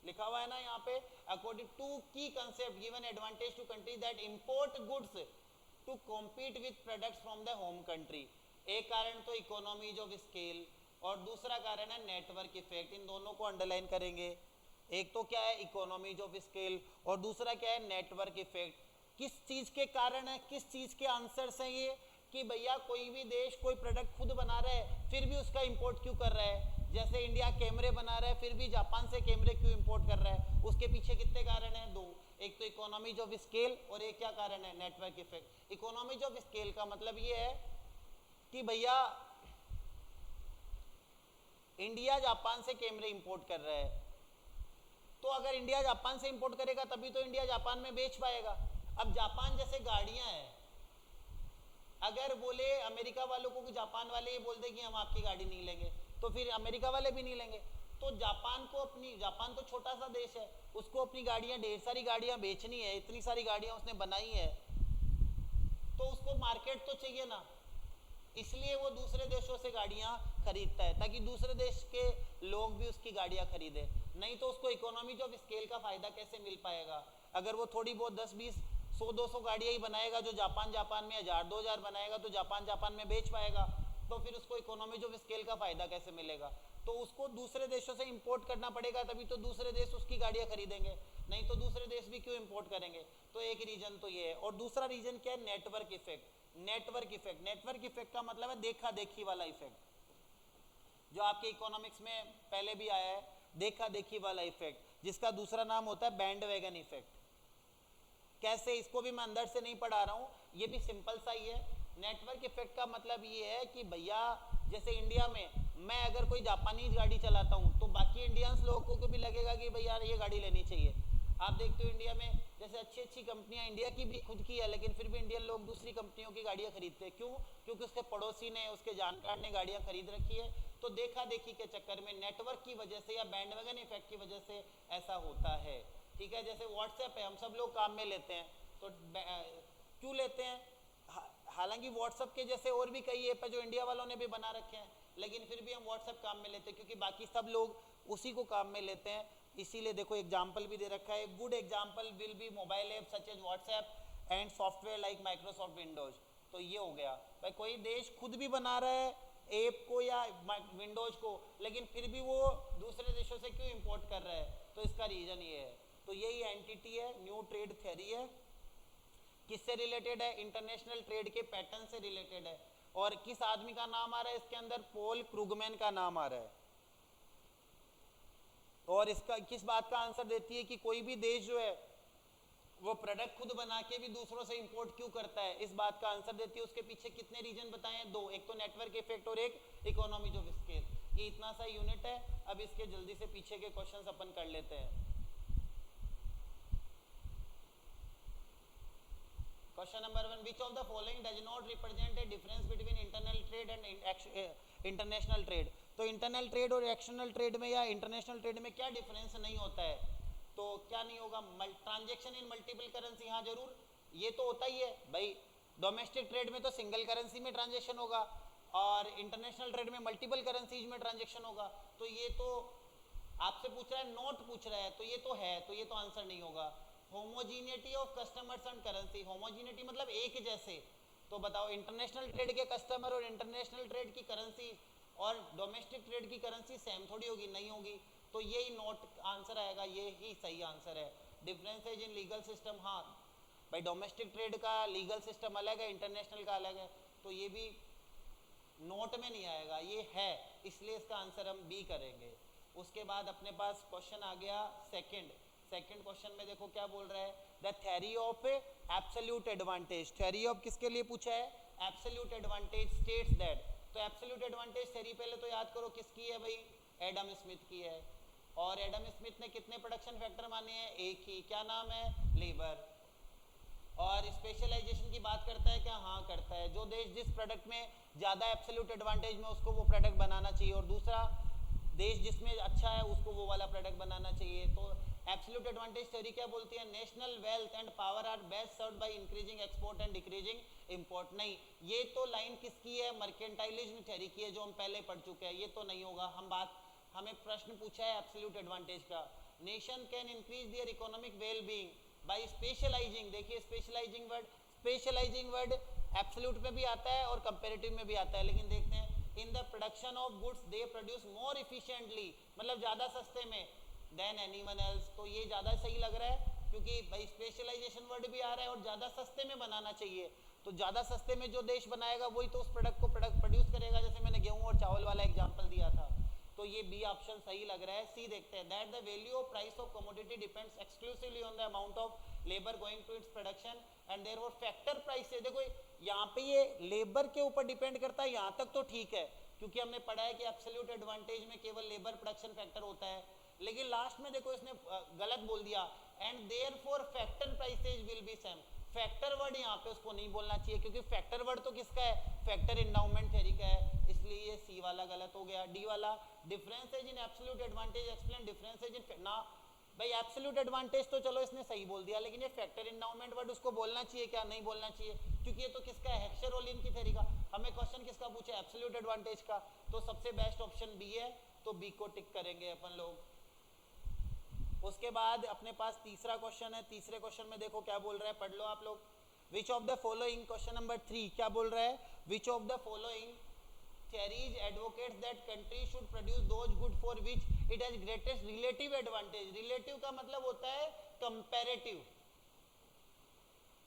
लिखा हुआ है ना यहाँ पे, अकॉर्डिंग टू की concept given advantage to country that import goods to compete with products from the home country. एक कारण तो इकोनॉमीज ऑफ स्केल और दूसरा कारण है नेटवर्क इफेक्ट। इन दोनों को अंडरलाइन करेंगे। एक तो क्या है, इकोनॉमीज ऑफ स्केल, और दूसरा क्या है, नेटवर्क इफेक्ट। किस चीज के कारण है, किस चीज के आंसर्स हैं ये, कि भैया कोई भी देश कोई प्रोडक्ट खुद बना रहा है फिर भी उसका इंपोर्ट क्यों कर रहा है, जैसे इंडिया कैमरे बना रहा है फिर भी जापान से कैमरे क्यों इंपोर्ट कर रहा है? उसके पीछे कितने कारण हैं? दो। एक तो इकोनॉमीज ऑफ स्केल और एक क्या कारण है? Network effect. Economies of scale का मतलब ये है कि भैया इंडिया जापान से कैमरे इंपोर्ट कर रहा है, तो अगर इंडिया जापान से इंपोर्ट करेगा तभी तो इंडिया जापान में बेच पाएगा। अब जापान जैसे गाड़ियां हैं, अगर बोले अमेरिका वालों को कि जापान वाले ये बोल दे कि हम आपकी गाड़ी नहीं लेंगे, तो फिर अमेरिका वाले भी नहीं लेंगे। तो जापान तो छोटा सा देश है, उसको अपनी गाड़ियां, ढेर सारी गाड़ियां बेचनी है, इतनी सारी गाड़ियां उसने बनाई है, तो उसको मार्केट तो चाहिए ना, इसलिए वो दूसरे देशों से गाड़ियां खरीदता है ताकि दूसरे देश के लोग भी उसकी गाड़ियां खरीदे। नहीं तो उसको इकोनॉमीज ऑफ स्केल का फायदा कैसे मिल पाएगा? अगर वो थोड़ी बहुत 10, 20, 100, 200 गाड़ियां ही बनाएगा, जो जापान में 1000, 2000 बनाएगा, तो जापान में बेच पाएगा, तो फिर उसको इकोनॉमीज ऑफ स्केल का फायदा कैसे मिलेगा? तो उसको दूसरे देशों से इंपोर्ट करना पड़ेगा, तभी तो दूसरे देश उसकी गाड़ियां खरीदेंगे, नहीं तो दूसरे देश भी क्यों इंपोर्ट करेंगे? तो एक रीजन तो ये है। और दूसरा रीजन क्या है? Network effect. नेटवर्क इफेक्ट का मतलब है देखा देखी वाला इफेक्ट, जो आपके इकोनॉमिक्स में पहले भी आया है, देखा देखी वाला इफेक्ट, जिसका दूसरा नाम होता है बैंड वैगन इफेक्ट। कैसे? इसको भी मैं अंदर से नहीं पढ़ा रहा हूँ, ये भी सिंपल सा ही है। नेटवर्क इफेक्ट का मतलब ये है कि भैया जैसे इंडिया में मैं अगर कोई जापानी गाड़ी चलाता हूँ तो बाकी इंडियंस लोगों को भी लगेगा कि भैया ये गाड़ी लेनी चाहिए। आप देखते हो इंडिया में जैसे अच्छी अच्छी कंपनियां, इंडिया की भी खुद की है, लेकिन फिर भी इंडियन लोग दूसरी कंपनियों की गाड़ियां खरीदते हैं। क्यों? क्योंकि उसके पड़ोसी ने, उसके जानकार ने गाड़ियां खरीद रखी है। तो देखा देखी के चक्कर में, नेटवर्क की वजह से या बैंडवैगन इफेक्ट की वजह से ऐसा होता है। ठीक है, जैसे व्हाट्सएप है, हम सब लोग काम में लेते हैं, तो क्यों लेते हैं? हालांकि व्हाट्सएप के जैसे और भी कई ऐप है जो इंडिया वालों ने भी बना रखे हैं, लेकिन फिर भी हम व्हाट्सएप काम में लेते हैं क्योंकि बाकी सब लोग उसी को काम में लेते हैं। इसीलिए देखो एग्जाम्पल भी दे रखा है, good example will be mobile app such as WhatsApp and software like Microsoft Windows. तो ये हो गया भाई, कोई देश खुद भी बना रहा है ऐप को या विंडोज को, लेकिन फिर भी वो दूसरे देशों से क्यों इंपोर्ट कर रहा है? तो इसका रीजन ये है। तो यही एंटिटी है, न्यू ट्रेड थ्योरी है। किससे रिलेटेड है? इंटरनेशनल ट्रेड के पैटर्न से रिलेटेड है। और किस आदमी का नाम आ रहा है इसके अंदर? पॉल क्रूगमैन का नाम आ रहा है। और इसका किस बात का आंसर देती है कि कोई भी देश जो है वो प्रोडक्ट खुद बना के भी दूसरों से इंपोर्ट क्यों करता है, इस बात का आंसर देती है। उसके पीछे कितने रीजन बताए हैं? दो, एक तो नेटवर्क इफेक्ट और एक इकोनॉमीज ऑफ स्केल। ये इतना सा यूनिट है। अब इसके जल्दी से पीछे के क्वेश्चंस अपन कर लेते हैं। Question number 1, which of the following does not represent a difference between internal trade and international trade? तो इंटरनल ट्रेड और एक्सटर्नल ट्रेड में या इंटरनेशनल ट्रेड में क्या डिफरेंस नहीं होता है? तो क्या नहीं होगा? ट्रांजैक्शन इन मल्टीपल करेंसी, हाँ जरूर, ये तो होता ही है भाई। डोमेस्टिक ट्रेड में तो सिंगल करेंसी में ट्रांजैक्शन होगा और इंटरनेशनल ट्रेड में मल्टीपल करेंसीज में ट्रांजैक्शन होगा। तो ये तो आपसे पूछ रहा है, नोट पूछ रहा है, तो ये तो है, तो ये तो आंसर नहीं होगा। Homogeneity of customers and currency, homogeneity मतलब एक जैसे। तो बताओ, इंटरनेशनल ट्रेड के कस्टमर और इंटरनेशनल ट्रेड की करेंसी और डोमेस्टिक ट्रेड की करेंसी सेम थोड़ी होगी? नहीं होगी। तो यही नोट आंसर आएगा, ये ही सही आंसर है। डिफरेंसेज इन लीगल सिस्टम, हाँ भाई, डोमेस्टिक ट्रेड का लीगल सिस्टम अलग है, इंटरनेशनल का अलग है, तो ये भी नोट में नहीं आएगा, ये है, इसलिए इसका आंसर हम बी करेंगे। उसके बाद अपने पास क्वेश्चन आ गया सेकंड क्वेश्चन में देखो क्या बोल रहा है, the theory of absolute advantage. Theory of किसके लिए पूछा है? Absolute advantage states that. तो एब्सोल्यूट एडवांटेज थ्योरी पहले तो याद करो किसकी है भाई? एडम स्मिथ की है। और एडम स्मिथ ने कितने प्रोडक्शन फैक्टर माने हैं? एक ही, क्या नाम है? लेबर। और स्पेशलाइजेशन की बात करता है क्या? हाँ करता है। जो देश जिस प्रोडक्ट में ज़्यादा एब्सोल्यूट एडवांटेज में, उसको वो प्रोडक्ट बनाना चाहिए, और दूसरा देश जिसमें अच्छा है उसको वो वाला प्रोडक्ट बनाना चाहिए। तो एब्सोल्यूट एडवांटेज थ्योरी क्या बोलती है? National wealth and power are best served by increasing export and decreasing import. नहीं, ये तो लाइन किसकी है? मर्केंटाइलिज्म थ्योरी की है, जो हम पहले पढ़ चुके हैं, ये तो नहीं होगा। हमें प्रश्न पूछा है एब्सोल्यूट एडवांटेज का। Nation can increase their economic well being by specialising. देखिए स्पेशलाइजिंग वर्ड एब्सोल्यूट में भी आता है और कंपैरेटिव में भी आता है, लेकिन देखते हैं। इन the production of goods they produce more efficiently, मतलब ज़्यादा सस्ते में, देन एनीवन एल्स। तो ये ज़्यादा सही लग रहा है क्योंकि भाई स्पेशलाइजेशन वर्ड भी आ रहा है और ज़्यादा सस्ते में बनाना चाहिए। तो ज़्यादा सस्ते में जो देश बनाएगा वही तो उस प्रोडक्ट को प्रोड्यूस करेगा, जैसे मैंने गेहूँ और चावल वाला एग्जाम्पल दिया था। तो ये बी ऑप्शन सही लग रहा है। सी देखते हैं, that the value of price of commodity depends exclusively on the amount of labour going to its production and therefore factor price है। देखो यहाँ पे ये लेबर के ऊपर डिपेंड करता है, यहाँ तक तो ठीक है क्योंकि हमने पढ़ा है कि एब्सोल्यूट एडवांटेज में केवल लेबर प्रोडक्शन फैक्टर होता है, लेकिन लास्ट में देखो इसने गलत बोल दिया, and therefore factor prices will be same. Factor word यहाँ पे उसको नहीं बोलना चाहिए क्योंकि फैक्टर वर्ड तो किसका है, फैक्टर एंडाउमेंट थ्योरी का है, इसलिए ये सी वाला गलत हो गया। डी वाला, differences in absolute advantage explain differences in ना, भाई एब्सोल्यूट एडवांटेज तो चलो इसने सही बोल दिया, लेकिन ये फैक्टर एंडाउमेंट वर्ड उसको बोलना चाहिए क्या, नहीं बोलना चाहिए, क्योंकि ये तो किसका है, हेक्सर-ओलिन की थ्योरी का। हमें क्वेश्चन किसका पूछा है, एब्सोल्यूट एडवांटेज का, तो सबसे बेस्ट ऑप्शन बी है, तो बी को टिक करेंगे अपन लोग। उसके बाद अपने पास तीसरा क्वेश्चन है, तीसरे क्वेश्चन में देखो क्या बोल रहा है, पढ़ लो आप लोग। विच of the following, question number 3 क्या बोल रहा है, which of the following theories advocates that country should produce those good for which it has greatest relative advantage। relative का मतलब होता है comparative,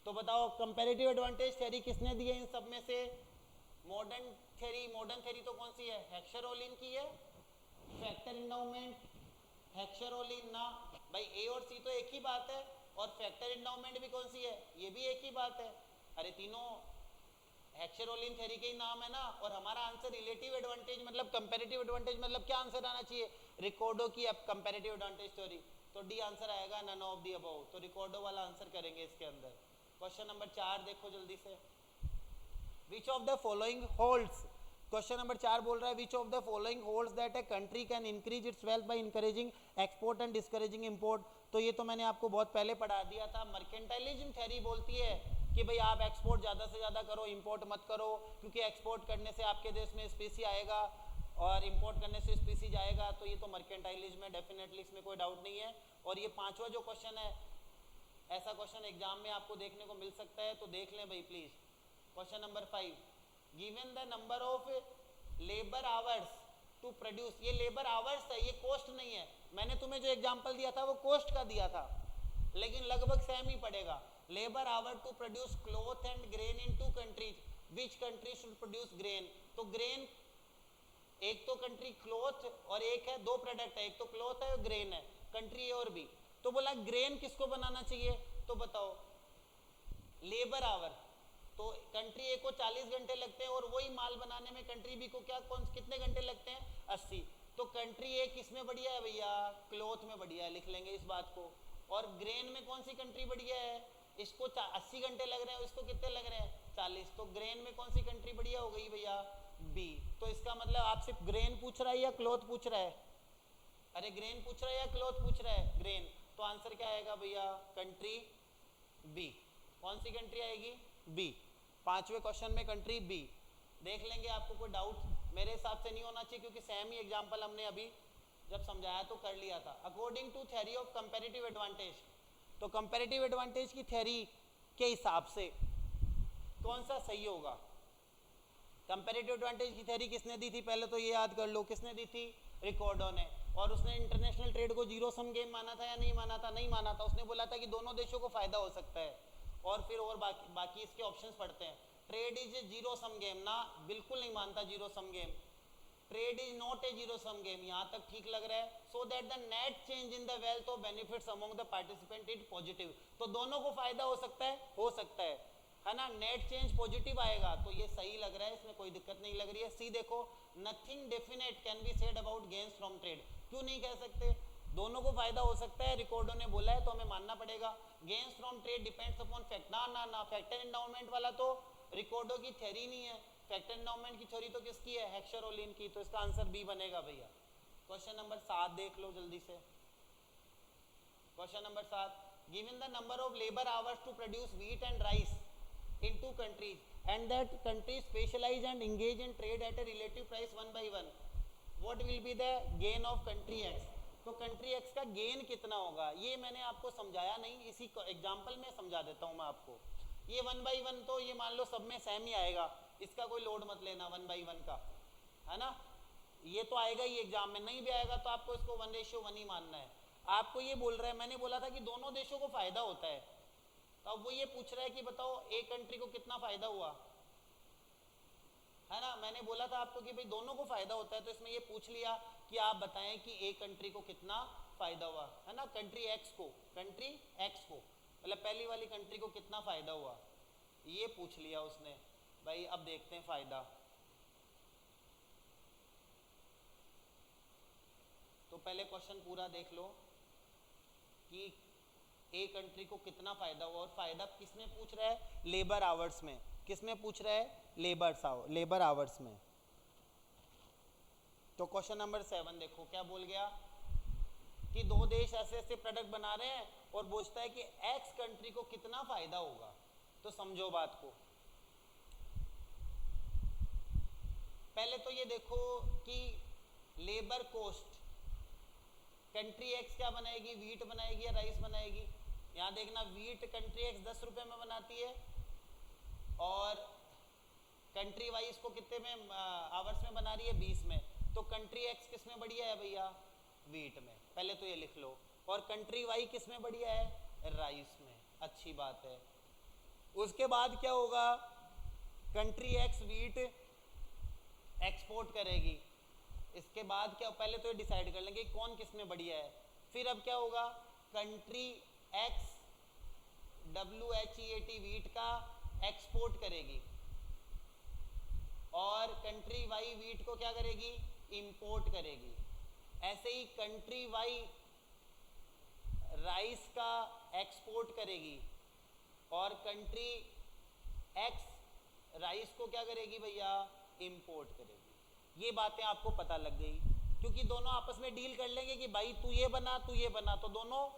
तो बताओ कंपैरेटिव एडवांटेज थ्योरी किसने दी है इन सब में से, मॉडर्न थ्योरी, मॉडर्न थ्योरी तो कौन सी है, हेक्सर-ओलिन की है, फैक्टर एंडाउमेंट हेक्सर-ओलिन ना, भाई ए और सी तो एक ही बात है, और फैक्टर एंडाउमेंट भी कौन सी है, ये भी एक ही बात है, अरे तीनों हेक्सर-ओलिन थ्योरी के ही नाम है ना। और हमारा आंसर रिलेटिव एडवांटेज मतलब कंपैरेटिव एडवांटेज मतलब क्या आंसर आना चाहिए, रिकॉर्डो की कंपैरेटिव एडवांटेज थ्योरी, तो डी आंसर आएगा, नन ऑफ द अबव, तो रिकॉर्डो वाला आंसर करेंगे इसके अंदर। क्वेश्चन नंबर 4 देखो जल्दी से, which of the following holds, question number 4 बोल रहा है which of the following holds that a country can increase its wealth by encouraging export and discouraging import. तो ये तो मैंने आपको बहुत पहले पढ़ा दिया था, मर्केंटाइलिज्म थ्योरी बोलती है कि भाई आप एक्सपोर्ट ज़्यादा से ज़्यादा करो, इंपोर्ट मत करो, क्योंकि एक्सपोर्ट करने से आपके देश में स्पेसी आएगा और इंपोर्ट करने से स्पेसी जाएगा, तो ये तो मर्केंटाइलिज्म है डेफिनेटली, इसमें कोई डाउट नहीं है। और ये पांचवा जो क्वेश्चन है, ऐसा क्वेश्चन एग्जाम में आपको देखने को मिल सकता है, तो देख लें भाई please. Question number 5, given the number of labour hours to produce, ये लेबर आवर्स है, ये कॉस्ट नहीं है, मैंने तुम्हें जो एग्जांपल दिया था वो कॉस्ट का दिया था, लेकिन लगभग सेम ही पड़ेगा। Labour hour to produce cloth and grain in 2 countries, which country should produce grain, तो ग्रेन एक तो कंट्री क्लॉथ और एक है, दो प्रोडक्ट है, एक तो क्लॉथ है और ग्रेन है, कंट्री ए और बी, तो बोला ग्रेन किसको बनाना चाहिए, तो बताओ लेबर आवर, तो कंट्री ए को 40 घंटे लगते हैं और वही माल बनाने में कंट्री बी को क्या कितने घंटे लगते हैं, 80, तो कंट्री ए किस में बढ़िया है भैया, क्लॉथ में बढ़िया है, लिख लेंगे इस बात को। और ग्रेन में कौन सी कंट्री बढ़िया है, इसको 80 घंटे लग रहे हैं, इसको कितने लग रहे हैं 40, तो ग्रेन में कौन सी कंट्री बढ़िया हो गई भैया, बी। तो इसका मतलब आप सिर्फ ग्रेन पूछ रहा है या क्लॉथ पूछ रहा है, अरे ग्रेन पूछ रहा है या क्लॉथ पूछ रहा है, ग्रेन, तो आंसर क्या आएगा भैया, कंट्री बी। कौन सी कंट्री आएगी, बी, पांचवें क्वेश्चन में कंट्री बी। देख लेंगे, आपको कोई डाउट मेरे हिसाब से नहीं होना चाहिए क्योंकि सेम ही एग्जांपल हमने अभी जब समझाया तो कर लिया था। According to theory of comparative advantage, तो कंपैरेटिव एडवांटेज की थ्योरी के हिसाब से कौन सा सही होगा, कंपैरेटिव एडवांटेज की थ्योरी किसने दी थी, पहले तो ये याद कर लो, किसने दी थी, रिकॉर्डो ने, और उसने इंटरनेशनल ट्रेड को जीरो सम गेम माना था या नहीं माना था, नहीं माना था, उसने बोला था कि दोनों देशों को फायदा हो सकता है। और फिर और बाकी इसके ऑप्शंस पढ़ते हैं, trade is a zero sum game ना, बिल्कुल नहीं मानता zero sum game, trade is not a zero sum game, यहाँ तक ठीक लग रहा है, so that the net change in the wealth of benefits among the participant is positive, तो दोनों को फायदा हो सकता है ना, नेट चेंज पॉजिटिव आएगा, तो ये सही लग रहा है, इसमें कोई दिक्कत नहीं लग रही है। सी देखो, nothing definite can be said about gains from trade, क्यों नहीं कह सकते, दोनों को फायदा हो सकता है, रिकॉर्डो ने बोला है तो हमें मानना पड़ेगा। Gains from trade depends upon fact, ना फैक्टर एंडाउमेंट वाला तो रिकॉर्डो की थ्योरी नहीं है, फैक्टर एंडाउमेंट की थ्योरी तो किसकी है, हेक्सर-ओलिन की, तो इसका आंसर बी बनेगा भैया। क्वेश्चन नंबर 7 देख लो जल्दी से। Question number 7, given the number of labour hours to produce wheat and rice in 2 countries and that countries specialize and engage in trade at a relative price 1 by 1, what will be the gain of country X, तो country X का gain कितना होगा, ये मैंने आपको समझाया नहीं, इसी एग्जांपल में समझा देता हूँ मैं आपको। ये 1 by 1 तो ये मान लो सब में सेम ही आएगा, इसका कोई लोड मत लेना 1 by 1 का, है ना, ये तो आएगा ही एग्जाम में, नहीं भी आएगा तो आपको इसको 1:1 ही मानना है। आपको ये बोल रहा है, मैंने बोला था कि दोनों देशों को फायदा होता है, तो अब वो ये पूछ रहा है कि बताओ एक कंट्री को कितना फायदा हुआ, है ना, मैंने बोला था आपको कि भाई दोनों को फायदा होता है, तो इसमें ये पूछ लिया कि आप बताएं कि एक कंट्री को कितना फायदा हुआ, है ना, कंट्री एक्स को मतलब पहली वाली कंट्री को कितना फायदा हुआ, ये पूछ लिया उसने भाई। अब देखते हैं फायदा। तो पहले क्वेश्चन पूरा देख लो कि एक कंट्री को कितना फायदा हुआ, और फायदा किसमें पूछ रहा है, लेबर आवर्स में। किसमें पूछ रहा है, लेबर आवर्स में। तो क्वेश्चन नंबर 7 देखो क्या बोल गया कि दो देश ऐसे ऐसे प्रोडक्ट बना रहे हैं और पूछता है कि एक्स कंट्री को कितना फायदा होगा। तो समझो बात को, पहले तो ये देखो कि लेबर कॉस्ट कंट्री एक्स क्या बनाएगी, वीट बनाएगी या राइस बनाएगी। यहाँ देखना वीट कंट्री एक्स 10 रुपए में बनाती है और कंट्री वाई इसको कितने में आवर्स में बना रही है, 20 में। तो कंट्री एक्स किस में बढ़िया है भैया, वीट में, पहले तो ये लिख लो। और कंट्री वाई किस में बढ़िया है, राइस में। अच्छी बात है। उसके बाद क्या होगा, कंट्री एक्स वीट एक्सपोर्ट करेगी। इसके बाद क्या, पहले तो ये डिसाइड कर लेंगे कौन किस में बढ़िया है। फिर अब क्या होगा, कंट्री एक्स WHEAT वीट का एक्सपोर्ट करेगी और कंट्री वाई वीट को क्या करेगी, इंपोर्ट करेगी। ऐसे ही कंट्री वाई राइस का एक्सपोर्ट करेगी और कंट्री एक्स राइस को क्या करेगी भैया, इंपोर्ट करेगी। ये बातें आपको पता लग गई, क्योंकि दोनों आपस में डील कर लेंगे कि भाई तू ये बना तू ये बना, तो दोनों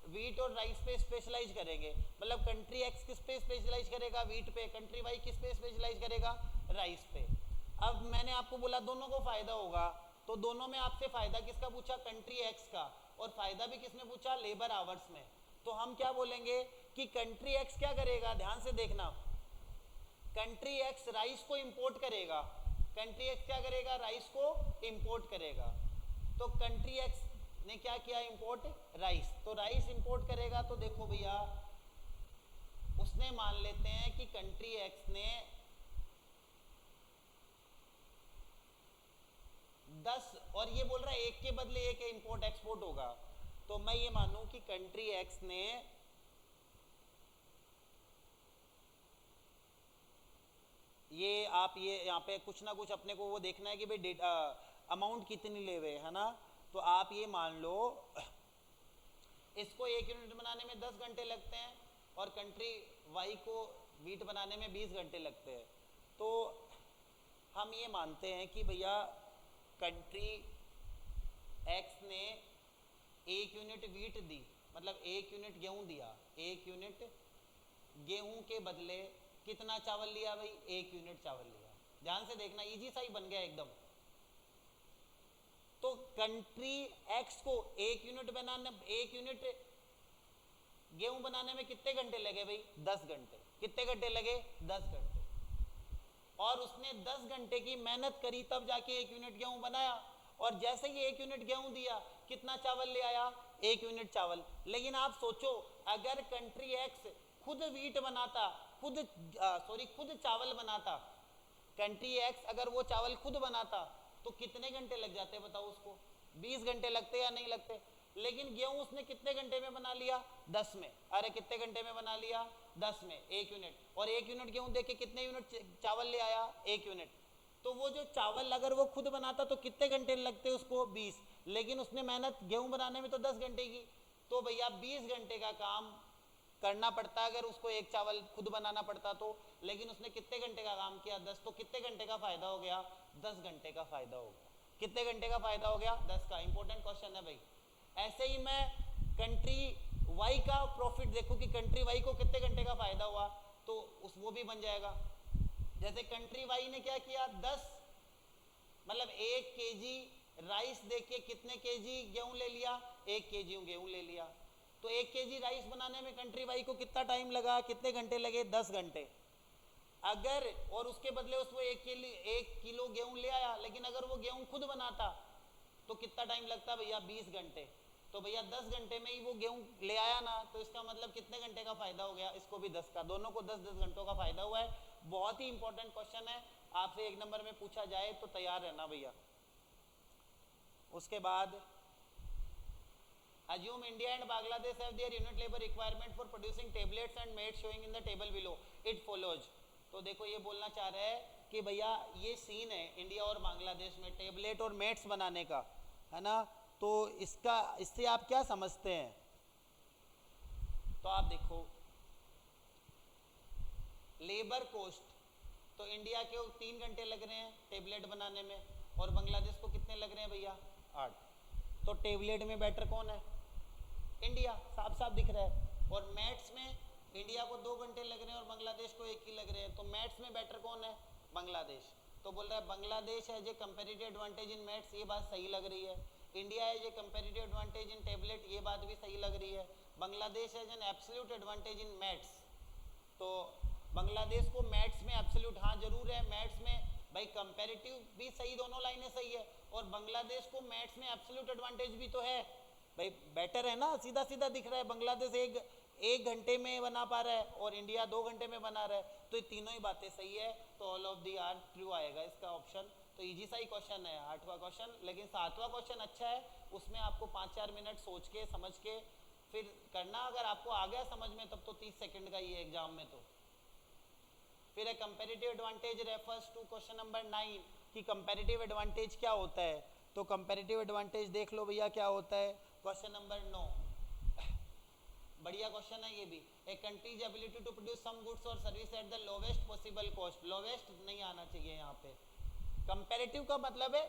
वीट और राइस पे स्पेशलाइज करेंगे। मतलब कंट्री एक्स किस पे स्पेशलाइज करेगा, वीट पे, कंट्री वाई किस पे स्पेशलाइज करेगा, राइस पे। अब मैंने आपको बोला दोनों को फायदा होगा, तो दोनों में आपसे फायदा किसका पूछा, कंट्री एक्स का, और फायदा भी किसमें पूछा, लेबर आवर्स में। तो हम क्या बोलेंगे कि कंट्री एक्स क्या करेगा, ध्यान से देखना, कंट्री एक्स राइस को इंपोर्ट करेगा। कंट्री एक्स क्या करेगा, राइस को इंपोर्ट करेगा। तो कंट्री एक्स ने क्या किया, इंपोर्ट राइस, तो राइस इंपोर्ट करेगा। तो देखो भैया, उसने मान लेते हैं कि कंट्री एक्स ने 10, और ये बोल रहा है एक के बदले एक इंपोर्ट एक्सपोर्ट होगा, तो मैं ये मानूं कि कंट्री एक्स ने ये, आप ये यहाँ पे कुछ ना कुछ अपने को वो देखना है कि भाई अमाउंट कितनी ले हुए, है ना। तो आप ये मान लो इसको 1 यूनिट बनाने में 10 घंटे लगते हैं और कंट्री वाई को वीट बनाने में 20 घंटे लगते हैं। तो हम ये मानते हैं कि भैया कंट्री एक्स ने 1 यूनिट वीट दी, मतलब 1 यूनिट गेहूं दिया, 1 यूनिट गेहूं के बदले कितना चावल लिया भाई, 1 यूनिट चावल लिया। ध्यान से देखना, इजी सा ही बन गया एकदम। तो कंट्री एक्स को 1 यूनिट बनाने, 1 यूनिट गेहूं बनाने में कितने घंटे लगे भाई, 10 घंटे। कितने घंटे लगे, 10 घंटे। और उसने 10 घंटे की मेहनत करी तब जाके 1 यूनिट गेहूं बनाया, और जैसे ही 1 यूनिट गेहूं दिया कितना चावल ले आया, 1 यूनिट चावल। लेकिन आप सोचो, अगर कंट्री एक्स खुद वीट बनाता, खुद चावल बनाता, कंट्री एक्स अगर वो चावल खुद बनाता तो कितने घंटे लग जाते बताओ उसको, 20 घंटे लगते या नहीं लगते। लेकिन गेहूं उसने कितने घंटे में बना लिया, 10 में। अरे कितने घंटे में बना लिया, 10 में, 1 यूनिट। और 1 यूनिट गेहूं देके कितने यूनिट चावल ले आया, 1 यूनिट। तो वो जो चावल अगर वो खुद बनाता तो कितने घंटे लगते उसको, 20। लेकिन उसने मेहनत गेहूं बनाने में तो 10 घंटे की, तो भैया 20 घंटे का काम करना पड़ता अगर उसको एक चावल खुद बनाना पड़ता तो। लेकिन उसने कितने घंटे का काम किया, 10। तो कितने घंटे का फायदा हो गया, 10 घंटे का फायदा हो गया। कितने घंटे का फायदा हो गया, 10 का। इंपॉर्टेंट क्वेश्चन है भाई। ऐसे ही मैं कंट्री वाई का प्रॉफिट देखो कि कंट्री वाई को कितने घंटे का फायदा हुआ, तो उस वो भी बन जाएगा। जैसे कंट्री वाई ने क्या किया, 10 मतलब 1 केजी राइस देके कितने केजी गेहूं ले लिया, 1 केजी गेहूं ले लिया। तो 1 केजी राइस बनाने में कंट्री वाई को कितना टाइम लगा, कितने घंटे लगे, 10 घंटे। अगर और उसके बदले उसको 1 किलो गेहूं ले आया, लेकिन अगर वो गेहूं खुद बनाता तो कितना टाइम लगता भैया, 20 घंटे। तो भैया 10 घंटे में ही वो गेहूं ले आया ना, तो इसका मतलब कितने घंटे का फायदा हो गया, इसको भी 10 का। दोनों को 10-10 घंटों का फायदा हुआ है। बहुत ही इंपॉर्टेंट क्वेश्चन है, आपसे 1 नंबर में पूछा जाए तो तैयार रहना भैया। उसके बाद assume India and Bangladesh have their unit labor requirement for producing tablets and mats showing in the table below. It follows. तो देखो ये बोलना चाह रहा है कि भैया ये सीन है इंडिया और बांग्लादेश में टेबलेट और मेट्स बनाने का, है ना। तो इससे आप क्या समझते हैं? तो आप देखो लेबर कोस्ट, तो इंडिया के 3 घंटे लग रहे हैं टेबलेट बनाने में और बांग्लादेश को कितने लग रहे हैं भैया? 8। तो टेबलेट में बेटर कौन है? इंडिया, साफ साफ दिख रहा है। और मैथ्स में इंडिया को 2 घंटे लग रहे हैं और बांग्लादेश को 1 ही लग रहे हैं, तो मैथ्स में बेटर कौन है? बांग्लादेश। तो बोल रहा है Bangladesh as a comparative advantage in maths, ये बात सही लग रही है। India as a comparative advantage in tablet, ये बात भी सही लग रही है। Bangladesh as an absolute advantage in maths, तो बांग्लादेश को मैथ्स में एब्सोल्यूट, हाँ जरूर है मैथ्स में भाई, कंपेरेटिव भी सही, दोनों लाइनें सही है। और बांग्लादेश को मैथ्स में एब्सोल्यूट एडवांटेज भी तो है भाई, बेटर है ना, सीधा सीधा दिख रहा है। बांग्लादेश एक घंटे में बना पा रहा है और इंडिया 2 घंटे में बना रहा है, तो ये तीनों ही बातें सही है। तो all of the are true आएगा इसका ऑप्शन। तो इजी सा ही क्वेश्चन है 8वां क्वेश्चन, लेकिन 7वां क्वेश्चन अच्छा है, उसमें आपको 5-4 मिनट सोच के समझ के फिर करना। अगर आपको आ गया समझ में तब तो 30 सेकंड का ही है एग्जाम में। तो फिर है comparative advantage refers to question number 9 कि कंपेरेटिव एडवांटेज क्या होता है। तो कंपेरेटिव एडवांटेज देख लो भैया क्या होता है, क्वेश्चन नंबर 9, बढ़िया क्वेश्चन है ये भी। A country's ability to produce some goods और service at the lowest possible cost, lowest नहीं आना चाहिए यहाँ पे। कंपेरेटिव का मतलब है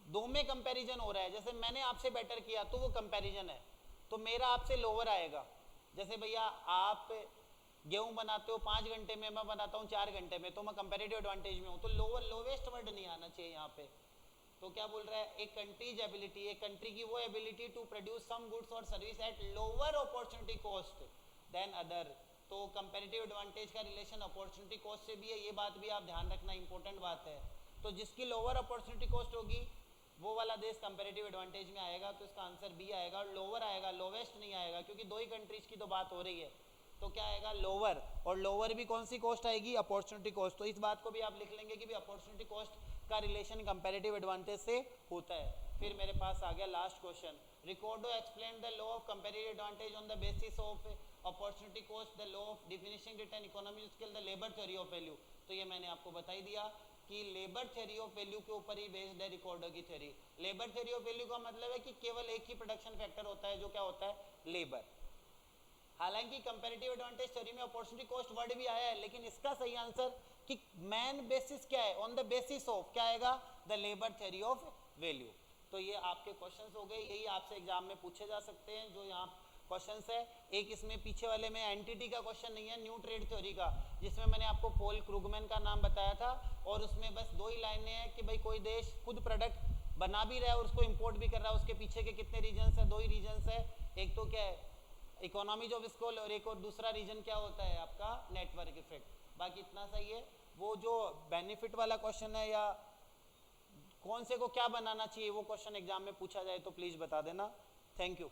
दो में कंपैरिजन हो रहा है, जैसे मैंने आपसे बेटर किया तो वो कंपैरिजन है, तो मेरा आपसे लोअर आएगा। जैसे भैया आप गेहूं बनाते हो 5 घंटे में, मैं बनाता हूँ 4 घंटे में, तो मैं कंपेरेटिव एडवांटेज में हूँ। तो लोअर, लोवेस्ट वर्ड नहीं आना चाहिए यहाँ पे। तो क्या बोल रहा है, एक कंट्रीज एबिलिटी, एक कंट्री की वो ability to produce some goods और service at lower opportunity cost than other. तो कंपेरेटिव एडवांटेज का रिलेशन अपॉर्चुनिटी कॉस्ट से भी है, ये बात भी आप ध्यान रखना, इंपॉर्टेंट बात है। तो जिसकी लोअर अपॉर्चुनिटी कॉस्ट होगी वो वाला देश कंपेरेटिव एडवांटेज में आएगा, तो इसका आंसर बी आएगा। और लोअर आएगा, लोवेस्ट नहीं आएगा, क्योंकि 2 ही कंट्रीज की तो बात हो रही है। तो क्या आएगा, लोअर। और लोअर भी कौन सी कॉस्ट आएगी, अपॉर्चुनिटी कॉस्ट। तो इस बात को भी आप लिख लेंगे कि भी अपॉर्चुनिटी कॉस्ट का रिलेशन कंपैरेटिव एडवांटेज से होता है। फिर मेरे पास आ गया last question, Ricardo explain the law of comparative advantage on the basis of opportunity cost, the law of diminishing return economy scale, the labour theory of value. तो ये मैंने आपको बता ही दिया कि लेबर थ्योरी ऑफ वैल्यू के ऊपर ही based है रिकॉर्डो की theory. Labour theory of value का मतलब है कि केवल एक ही प्रोडक्शन फैक्टर होता है, जो क्या होता है, लेबर। हालांकि कंपैरेटिव एडवांटेज थ्योरी में अपॉर्चुनिटी कॉस्ट वर्ड भी आया है, लेकिन इसका सही आंसर कि मेन बेसिस क्या है, ऑन द बेसिस ऑफ क्या आएगा, the labour theory of value. तो ये आपके क्वेश्चंस हो गए, यही आपसे एग्जाम में पूछे जा सकते हैं जो यहाँ क्वेश्चंस है। एक इसमें पीछे वाले में एंटिटी का क्वेश्चन नहीं है, न्यू ट्रेड थ्योरी का, जिसमें मैंने आपको पॉल क्रूगमैन का नाम बताया था, और उसमें बस 2 ही लाइनें हैं कि भाई कोई देश खुद प्रोडक्ट बना भी रहा है और उसको इम्पोर्ट भी कर रहा है, उसके पीछे के कितने रीजन्स है, 2 ही रीजन्स है। एक तो क्या है, इकोनॉमीज ऑफ स्केल, और एक और दूसरा रीजन क्या होता है आपका, नेटवर्क इफेक्ट। बाकी इतना सही है। वो जो बेनिफिट वाला क्वेश्चन है या कौन से को क्या बनाना चाहिए, वो क्वेश्चन एग्जाम में पूछा जाए तो प्लीज बता देना। Thank you.